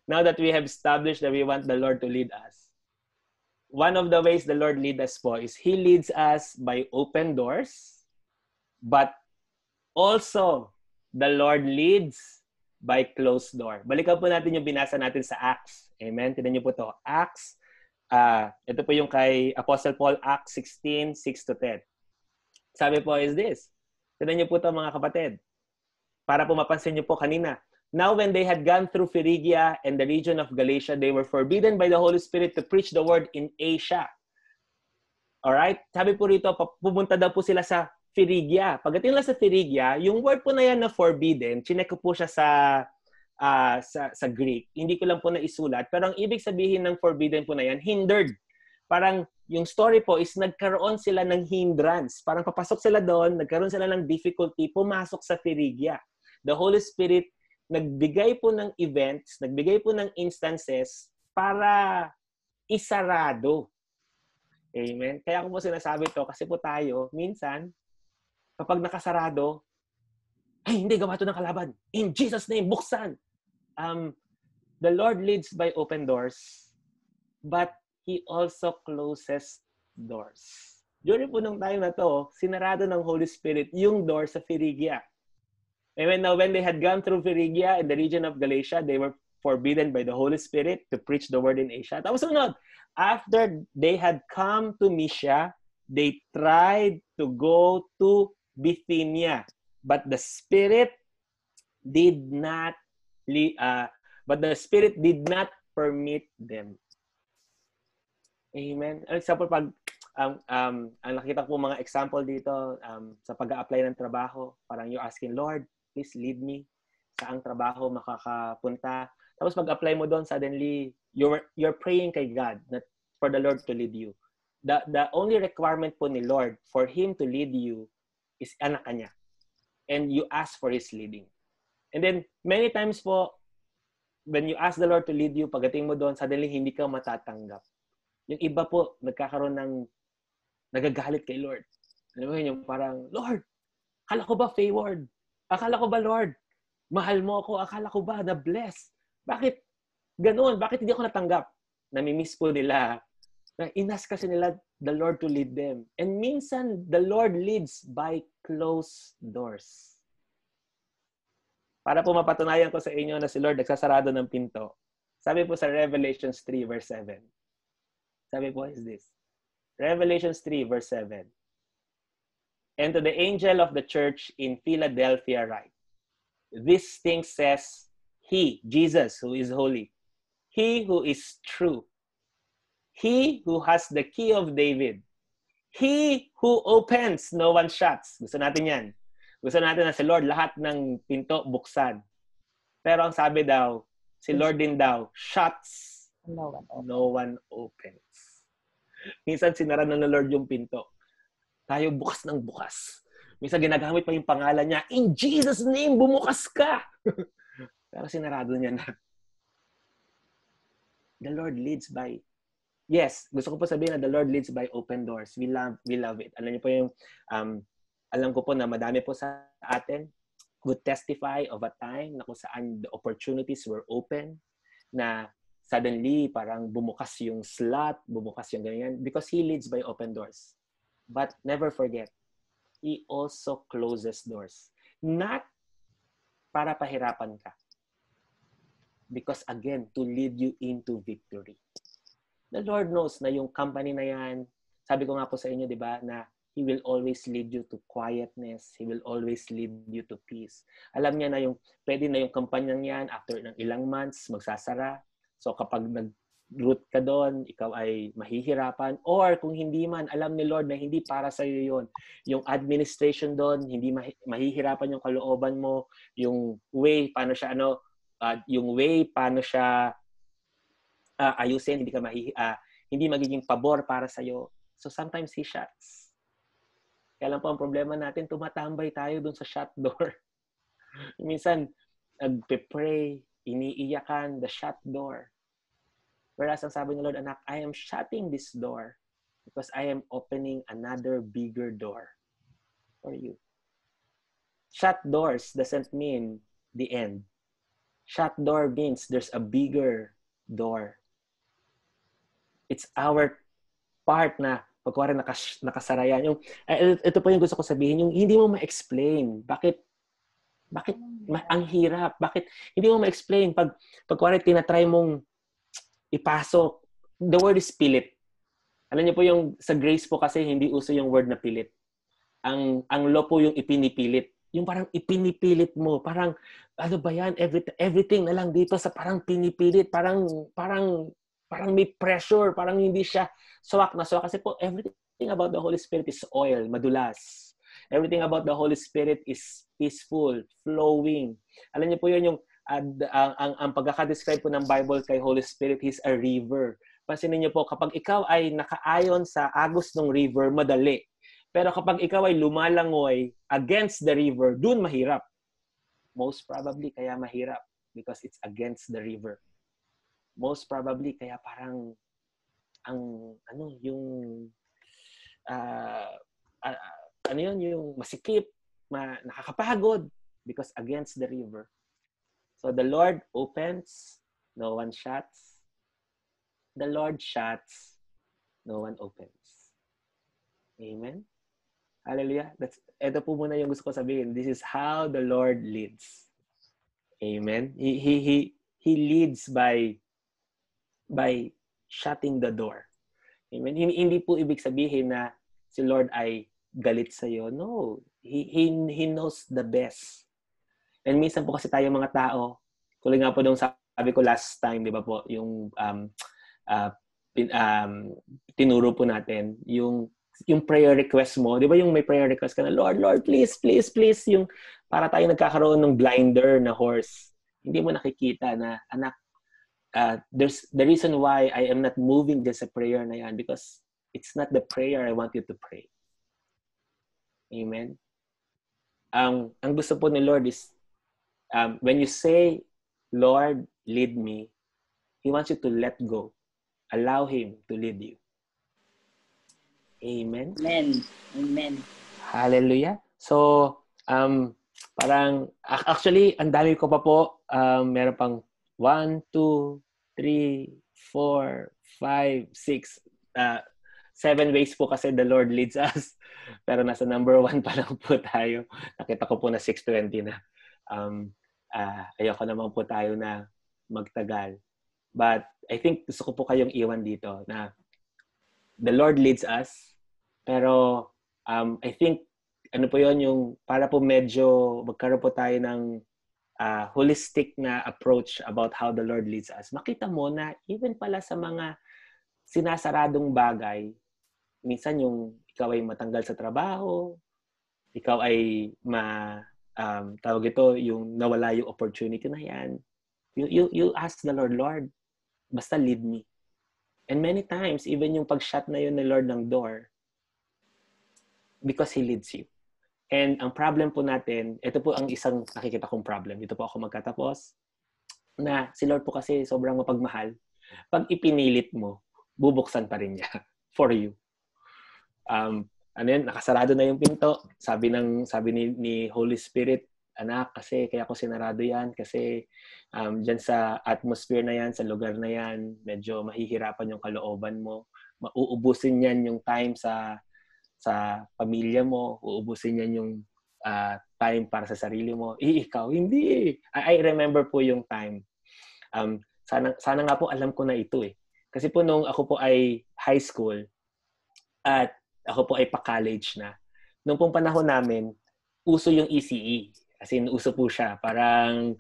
Now that we have established that we want the Lord to lead us, one of the ways the Lord lead us po is He leads us by open doors, but also the Lord leads by closed door. Balikan po natin yung binasa natin sa Acts. Amen? Tignan niyo po to. Acts, ito po yung kay Apostle Paul, Acts 16, 6-10. Sabi po is this. Tignan niyo po to mga kapatid. Para po mapansin niyo po kanina, Now when they had gone through Phrygia and the region of Galatia, they were forbidden by the Holy Spirit to preach the word in Asia. Alright? Sabi po rito, pupunta daw po sila sa Phrygia. Pagdating nila sa Phrygia, yung word po na yan na forbidden, chinek ko po siya sa Greek. Hindi ko lang po naisulat. Pero ang ibig sabihin ng forbidden po na yan, hindered. Parang yung story po is nagkaroon sila ng hindrance. Parang papasok sila doon, nagkaroon sila ng difficulty, pumasok sa Phrygia. The Holy Spirit nagbigay po ng events, nagbigay po ng instances para isarado. Amen? Kaya ako po sinasabi to kasi po tayo, minsan, kapag nakasarado, ay, hindi, gawa ito ng kalaban. In Jesus' name, buksan. The Lord leads by open doors, but He also closes doors. During po nung time na to, sinarado ng Holy Spirit yung door sa Phrygia. And when they had gone through Phrygia in the region of Galatia, they were forbidden by the Holy Spirit to preach the word in Asia. Tapos sunod, after they had come to Mysia, they tried to go to Bithynia, but the Spirit did not permit them. Amen. Ang example, pag ang nakita ko mga example dito sa pag-a-apply ng trabaho, parang you're asking, Lord, please lead me saang trabaho makakapunta. Tapos pag-apply mo doon, suddenly you're praying kay God that for the Lord to lead you. The only requirement po ni Lord for Him to lead you is anak kanya. And you ask for His leading. And then many times po, when you ask the Lord to lead you, pagdating mo doon, suddenly hindi ka matatanggap. Yung iba po, nagagalit kay Lord. Alam mo yun, yung parang, Lord, akala ko ba favored? Akala ko ba, Lord, mahal mo ako? Akala ko ba na-bless? Bakit ganoon? Bakit hindi ako natanggap? Namimiss po nila. Inas kasi nila the Lord to lead them. And minsan, the Lord leads by closed doors. Para po mapatunayan ko sa inyo na si Lord nagsasarado ng pinto. Sabi po sa Revelations 3 verse 7. Sabi po is this. Revelations 3 verse 7. And to the angel of the church in Philadelphia write, this thing says He, Jesus, who is holy, He who is true, He who has the key of David, He who opens, no one shuts. Gusto natin yan. Gusto natin na si Lord, lahat ng pinto buksan. Pero ang sabi daw, si Lord din daw, shuts, no one opens. Minsan sinara na ng Lord yung pinto. Tayo bukas ng bukas. Minsan ginagamit pa yung pangalan niya, in Jesus' name, bumukas ka! Pero sinarado niya na. The Lord leads by, yes, gusto ko po sabihin na the Lord leads by open doors. We love it. Alam niyo po yung, alam ko po na madami po sa atin would testify of a time na kung saan the opportunities were open, na suddenly parang bumukas yung slot, bumukas yung ganyan, because He leads by open doors. But never forget, He also closes doors. Not para pahirapan ka. Because again, to lead you into victory. The Lord knows na yung company na yan, sabi ko nga po sa inyo, di ba, na He will always lead you to quietness. He will always lead you to peace. Alam niya na yung, pwede na yung kampanyang yan, after ng ilang months, magsasara. So kapag nag-root ka doon, ikaw ay mahihirapan. Or kung hindi man, alam ni Lord na hindi para sa iyo yun. Yung administration doon, hindi mahihirapan yung kalooban mo. Yung way, paano siya, ayusin, hindi magiging pabor para sa iyo. So sometimes He shuts. Kaya lang po ang problema natin, tumatambay tayo doon sa shut door. Minsan, nagpe-pray, iniiyakan, the shut door. Whereas ang sabi ng Lord, anak, I am shutting this door because I am opening another bigger door for you. Shut doors doesn't mean the end. Shut door means there's a bigger door. It's our part na pagkuwari nakasara yan. Ito po yung gusto ko sabihin, yung hindi mo ma-explain. Bakit ang hirap? Bakit hindi mo ma-explain? Pagkuwari tinatry mong ipasok, the word is pilit. Alam niyo po yung sa grace po kasi hindi uso yung word na pilit. Ang law po yung ipinipilit. yung parang ipinipilit mo, parang ano ba yan, everything na lang dito sa parang pinipilit, parang may pressure, parang hindi siya swak na swak. Kasi po, everything about the Holy Spirit is oil, madulas. Everything about the Holy Spirit is peaceful, flowing. Alam niyo po yun yung ang pagkaka-describe po ng Bible kay Holy Spirit, He's a river. Pansinin niyo po, kapag ikaw ay nakaayon sa agos ng river, madali. Pero kapag ikaw ay lumalangoy against the river, dun mahirap. Most probably kaya mahirap because it's against the river. Most probably kaya parang yung yung masikip, nakakapagod because against the river. So the Lord opens, no one shuts. The Lord shuts, no one opens. Amen. Hallelujah. Ito po muna yung gusto ko sabihin. This is how the Lord leads. Amen. He leads by shutting the door. Amen. Hindi po ibig sabihin na si Lord ay galit sa iyo. No. He knows the best. And minsan po kasi tayo mga tao, tuloy nga po nung sabi ko last time, di ba po, yung tinuro po natin, yung prayer request mo, di ba yung may prayer request ka na, Lord, please, please, please, yung para tayo nagkakaroon ng blinder na horse. Hindi mo nakikita na, anak, there's the reason why I am not moving just a prayer na yan because it's not the prayer I want you to pray. Amen? Ang gusto po ni Lord is, when you say, Lord, lead me, He wants you to let go. Allow Him to lead you. Amen. Amen. Amen. Hallelujah. So, parang, actually, ang dami ko pa po. Meron pang 1, 2, 3, 4, 5, 6, 7 ways po kasi the Lord leads us. Pero nasa number 1 pa lang po tayo. Nakita ko po na 6:20 na. Ayoko naman po tayo na magtagal. But I think gusto ko po kayong iwan dito na the Lord leads us. Pero I think ano po yun, yung para po medyo magkaroon po tayo ng holistic na approach about how the Lord leads us. Makita mo na even pala sa mga sinasaradong bagay, minsan yung ikaw ay matanggal sa trabaho, ikaw ay tawag ito, yung nawala yung opportunity na yan. You ask the Lord, Lord, basta lead me. And many times, even yung pag-shut na yun ng Lord ng door, because He leads you. And ang problem po natin, ito po ang isang nakikita kong problem. Dito po ako magkatapos, na si Lord po kasi sobrang mapagmahal. Pag ipinilit mo, bubuksan pa rin niya for you. Nakasarado na yung pinto. Sabi ni Holy Spirit, anak, kasi kaya ko sinarado yan kasi dyan sa atmosphere na yan, sa lugar na yan, medyo mahihirapan yung kalooban mo. Mauubusin yan yung time sa pamilya mo, uubusin yan yung time para sa sarili mo. Ikaw, hindi. I remember po yung time. Sana nga po alam ko na ito eh. Kasi po nung ako po ay high school at ako po ay pa-college na, nung pong panahon namin, uso yung ECE. As in, uso po siya. Parang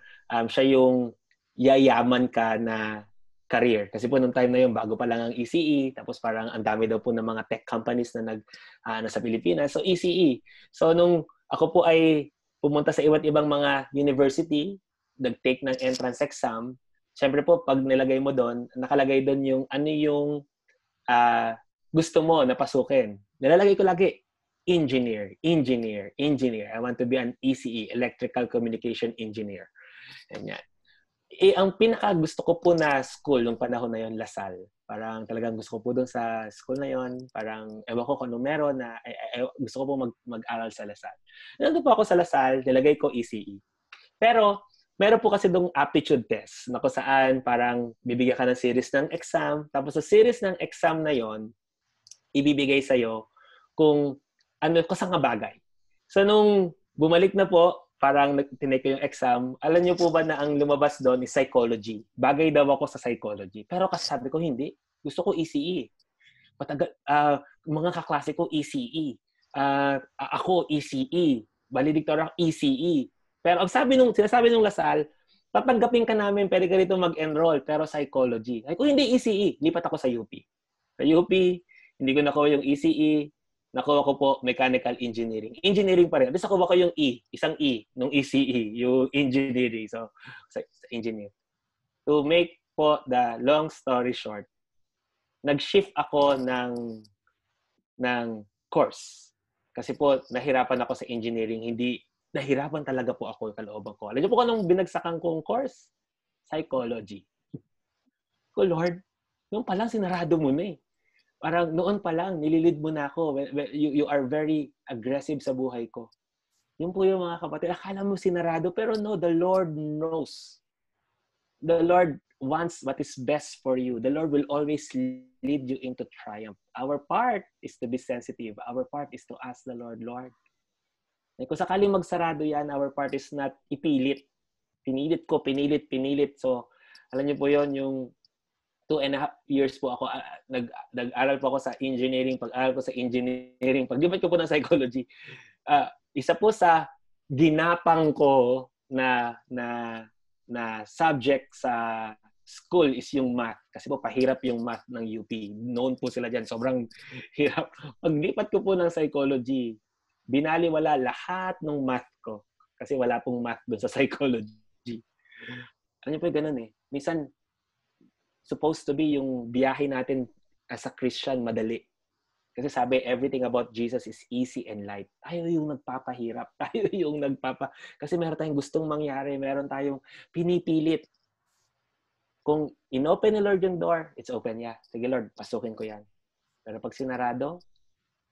siya yung yayaman ka na career. Kasi po nung time na yun, bago pa lang ang ECE, tapos parang ang dami daw po ng mga tech companies na nasa Pilipinas. So, ECE. So, nung ako po ay pumunta sa iba't ibang mga university, nag-take ng entrance exam, syempre po, pag nilagay mo doon, nakalagay doon yung ano yung gusto mo na pasukin. Nilalagay ko lagi, engineer. I want to be an ECE, Electrical Communication Engineer. Ganyan. Ang pinaka gusto ko po na school nung panahon na yon, LaSalle. Parang talagang gusto ko po doon sa school na yon. Parang ewan ko kung ano meron na gusto ko po mag-aral sa LaSalle. Nandun po ako sa LaSalle, nilagay ko ECE. Pero meron po kasi doong aptitude test na kung saan parang bibigyan ka ng series ng exam. Tapos sa series ng exam na yon, ibibigay sa'yo kung saan nga bagay. So nung bumalik na po, parang tinake ko yung exam, alam niyo po ba na ang lumabas doon is psychology. Bagay daw ako sa psychology. Pero kasi sabi ko, hindi. Gusto ko ECE. Mga kaklase ko ECE. Ako ECE. valedictorian ECE. Pero ang sinasabi nung Lasal, tatanggapin ka namin, pwede ka rito mag-enroll, pero psychology. Ay, kung hindi ECE, lipat ako sa UP. Sa UP, hindi ko nakuha yung ECE, nakuha ko po mechanical engineering. Engineering pa rin. Tapos nakuha ko yung isang nung ECE, yung engineering. So, sa engineer. To make po the long story short, nag-shift ako ng course. Kasi po, nahirapan ako sa engineering. Nahirapan talaga po ako kalooban ko. Alam niyo po anong binagsakan kong course? Psychology. Ko, Lord, noon pa lang sinarado mo na eh. Parang noon pa lang, nililid mo na ako. You are very aggressive sa buhay ko. Yun po yung mga kapatid. Akala mo sinarado, pero no, the Lord knows. The Lord wants what is best for you. The Lord will always lead you into triumph. Our part is to be sensitive. Our part is to ask the Lord, Lord. Kung sakaling magsarado yan, our part is not ipilit. Pinilit. So, alam niyo po yon yung 2.5 years po ako, nag-aral po ako sa engineering. Pag-aral ko sa engineering, pag-debate ko po ng psychology, isa po sa ginapang ko na subject sa school is yung math. Kasi po, pahirap yung math ng UP. Known po sila dyan. Sobrang hirap. Paglipat ko po ng psychology, binaliwala lahat ng math ko. Kasi wala pong math doon sa psychology. Ano po yung ganun eh. Minsan, supposed to be yung biyahe natin as a Christian madali. Kasi sabi, everything about Jesus is easy and light. Tayo yung nagpapahirap. Tayo yung kasi meron tayong gustong mangyari. Meron tayong pinipilit. Kung inopen ni Lord yung door, it's open. Yeah. Sige Lord, pasukin ko yan. Pero pag sinarado,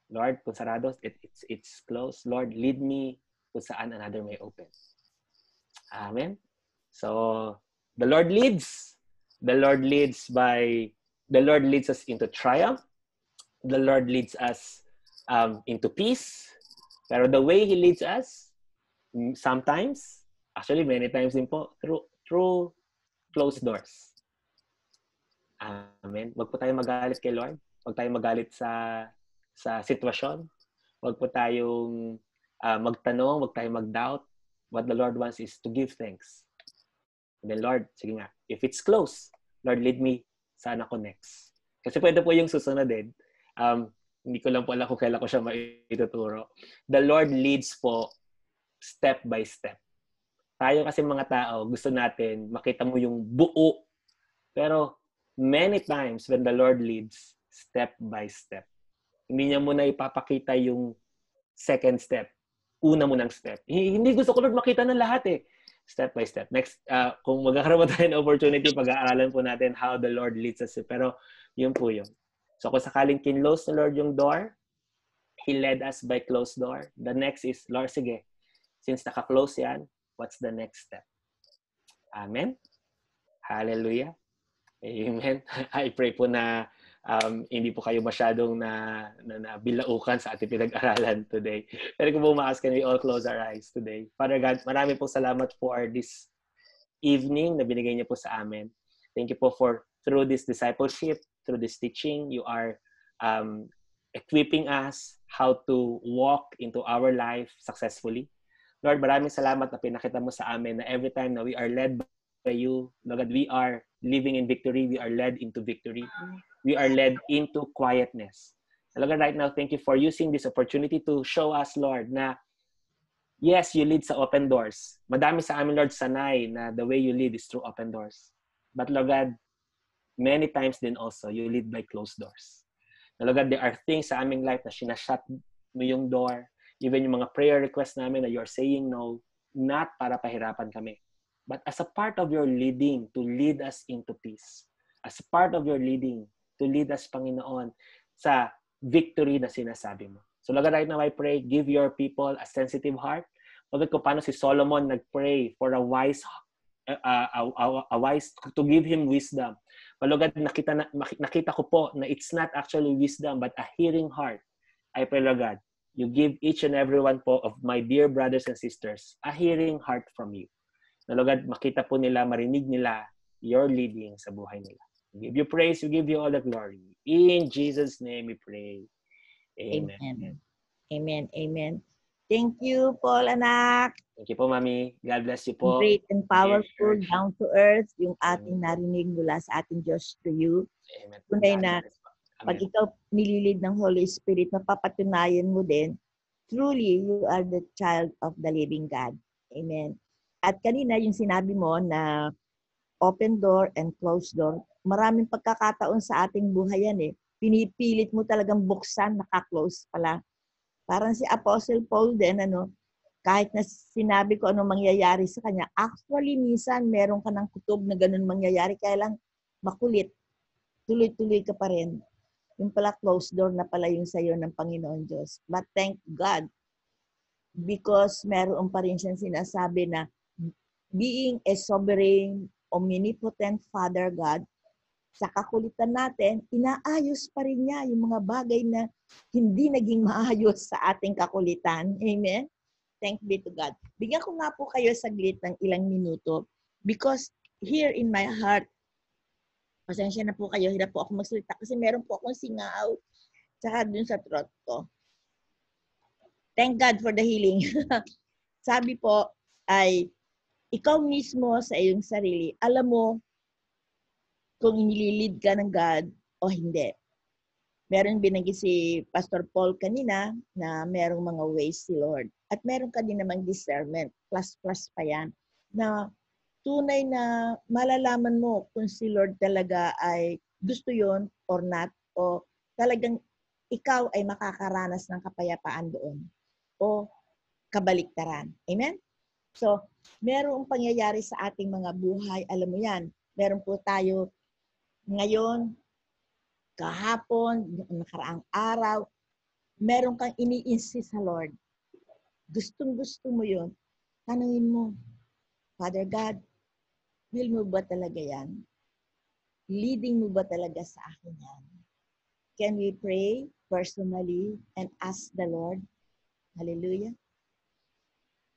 Lord, kung sarado, it's closed. Lord, lead me kung saan another may open. Amen? So, the Lord leads. The Lord leads us into triumph. The Lord leads us into peace. Pero the way He leads us, sometimes, actually many times din po, through closed doors. Amen. Wag po tayong magalit kay Lord. Wag tayong magalit sa sitwasyon. Wag po tayong magtanong, wag tayong mag-doubt. What the Lord wants is to give thanks. And then Lord, sige nga, if it's close, Lord, lead me saan ako next. Kasi pwede po yung susunod din. Hindi ko lang po alam kung kailan ko siya maituturo. The Lord leads po step by step. Tayo kasi mga tao, gusto natin makita mo yung buo. Pero many times when the Lord leads step by step, hindi niya muna ipapakita yung second step. Una munang step. Hindi gusto ko Lord makita ng lahat eh. Step by step. Next, kung magkakaroon tayo ng opportunity, pag-aaralan po natin how the Lord leads us. Pero yun po yun. So kung sakaling kinlose ng Lord yung door, He led us by closed door. The next is, Lord, sige, since naka-close yan, what's the next step? Amen? Hallelujah. Amen. I pray po na hindi po kayo masyadong bilaukan sa ating pinag-aralan today. Pero kung bumaas, can we all close our eyes today? Father God, marami po salamat for this evening na binigay niyo po sa amin. Thank you po for through this discipleship, through this teaching, you are equipping us how to walk into our life successfully. Lord, maraming salamat na pinakita mo sa amin na every time na we are led by you, Lord, we are living in victory, we are led into victory. We are led into quietness. Lord, right now, thank you for using this opportunity to show us, Lord, na yes, you lead sa open doors. Madami sa amin, Lord, sanay na the way you lead is through open doors. But Lord God, many times din also, you lead by closed doors. Lord God, there are things sa aming life na sinashut mo yung door. Even yung mga prayer requests namin na you're saying no, not para pahirapan kami, but as a part of your leading to lead us into peace. As a part of your leading to lead us, Panginoon, sa victory na sinasabi mo. So Lord, right now I pray, give your people a sensitive heart. Lord, kung paano si Solomon nag-pray for a wise to give him wisdom. But Lord, nakita ko po na it's not actually wisdom but a hearing heart. I pray, Lord God, you give each and every one po of my dear brothers and sisters a hearing heart from you. Na Lord God, makita po nila, marinig nila your leading sa buhay nila. We give you praise, we give you all the glory. In Jesus' name we pray. Amen. Amen. Amen. Thank you, Paul, anak. Thank you po, Mami. God bless you po. Great and powerful, down to earth, yung ating narinig mula sa ating Diyos to you. Amen. Tunay na pag ikaw nililid ng Holy Spirit, mapapatunayan mo din, truly, you are the child of the living God. Amen. At kanina, yung sinabi mo na open door and closed door, maraming pagkakataon sa ating buhay yan eh. Pinipilit mo talagang buksan, naka-close pala. Parang si Apostle Paul din, kahit na sinabi ko anong mangyayari sa kanya, actually, minsan meron ka ng kutob na ganun mangyayari, kaya lang makulit. Tuloy-tuloy ka pa rin. Yung pala closed door na pala yung sayo ng Panginoon Diyos. But thank God, because meron pa rin siyang sinasabi na being a sovereign, omnipotent Father God, sa kakulitan natin, inaayos pa rin niya yung mga bagay na hindi naging maayos sa ating kakulitan. Amen? Thank be to God. Bigyan ko nga po kayo saglit ng ilang minuto because here in my heart, pasensya na po kayo, hirap po ako magsalita kasi meron po akong singaw tsaka dun sa throat ko. Thank God for the healing. Sabi po ay, ikaw mismo sa iyong sarili, alam mo kung inililid ka ng God o hindi. Meron binanggit si Pastor Paul kanina na merong mga ways si Lord. At meron ka din namang discernment, plus pa yan, na tunay na malalaman mo kung si Lord talaga ay gusto yon or not, o talagang ikaw ay makakaranas ng kapayapaan doon, o kabaliktaran. Amen? So, merong pangyayari sa ating mga buhay, alam mo yan, meron po tayo ngayon, kahapon, nakaraang araw, meron kang ini-insist sa Lord. Gustong-gusto mo yun. Tanungin mo, Father God, will mo ba talaga yan? Leading mo ba talaga sa akin yan? Can we pray personally and ask the Lord? Hallelujah.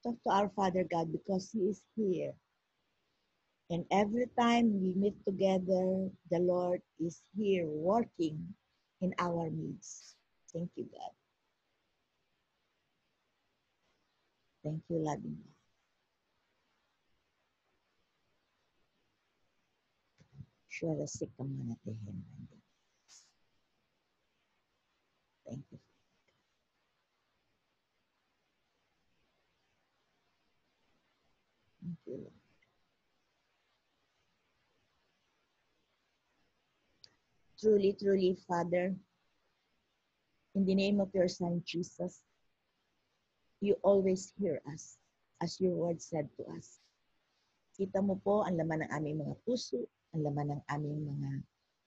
Talk to our Father God because He is here. And every time we meet together, the Lord is here working in our midst. Thank you, God. Thank you, loving God. Sure, sick ka muna tihin. Thank you. Thank you, Lord. Truly, truly, Father, in the name of your Son, Jesus, you always hear us, as your word said to us. Kita mo po ang laman ng aming mga puso, ang laman ng aming mga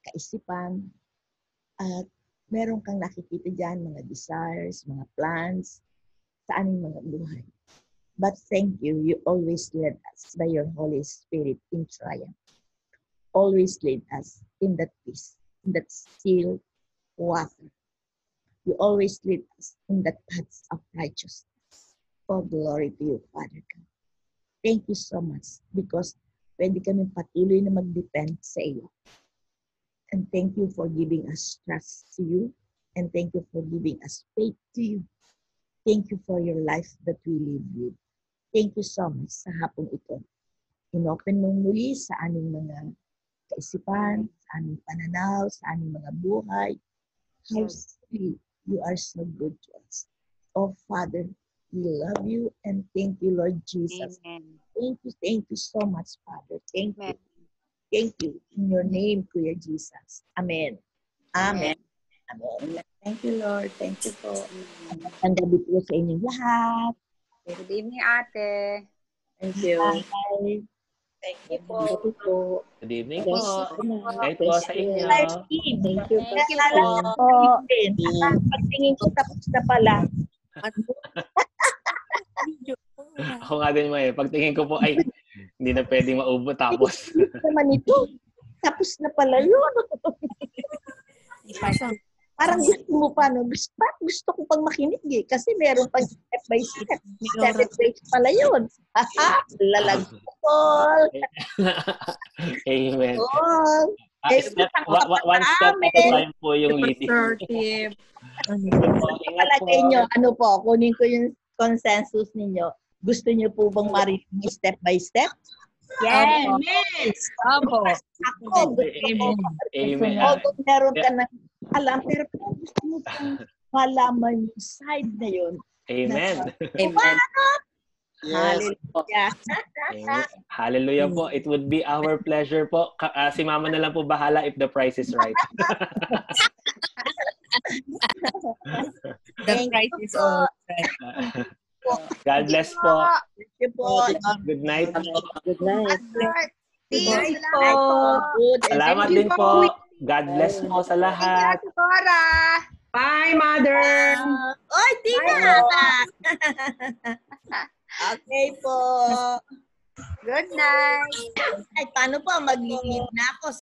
kaisipan, at meron kang nakikita dyan, mga desires, mga plans, sa aming mga buhay. But thank you, you always led us by your Holy Spirit in triumph. Always lead us in that peace, in that still water. You always lead us in the paths of righteousness. All glory to you, Father God. Thank you so much because pwede kami patuloy na mag-depend sa iyo. And thank you for giving us trust to you. And thank you for giving us faith to you. Thank you for your life that we live with. Thank you so much sa hapong ito. Inopen mo muli sa aming mga kaisipan, sa aming pananaw, sa aming mga buhay. How sweet you are so good to us. Oh, Father, we love you and thank you, Lord Jesus. Amen. Thank you so much, Father. Thank you. Thank you. In your name, Kuya Jesus. Amen. Amen. Amen. Thank you, Lord. Thank you po. Ang gabi po sa inyong lahat. Good evening, ate. Thank you. Bye. Thank you po. Good evening Yes. po. Kahit po sa inyo. Thank you. Thank you po. Pagtingin ko tapos na pala. Ako nga din mo eh. Pagtingin ko po, ay, hindi na pwedeng maubo tapos. Naman ito. Tapos na pala yun. Parang gusto mo pa, no? Gusto ko pang makinig eh. Kasi meron pang step by step. 7 days pala yun. Lalag Paul. Amen. Paul. One step at a time po yung leading. Palagay nyo, ano po, kunin ko yung consensus ninyo? Gusto niyo po bang marinig step by step? Yes. Opo. Ako, gusto ko. Amen. Although meron ka na alam, pero kung gusto mo pang malaman yung side na yun. Amen. Amen. Hallelujah. Amen. Hallelujah po. It would be our pleasure po. Si Mama na lang po bahala if the price is right. The price is all right. God bless po. Thank you po. Good night. Good night. Good night po. Good. Salamat din po. God bless po sa lahat. Thank you, Cora. Bye, Mother. Oy, Tina! Okay po. Good night. Ay, paano po? Mag-leave na ako.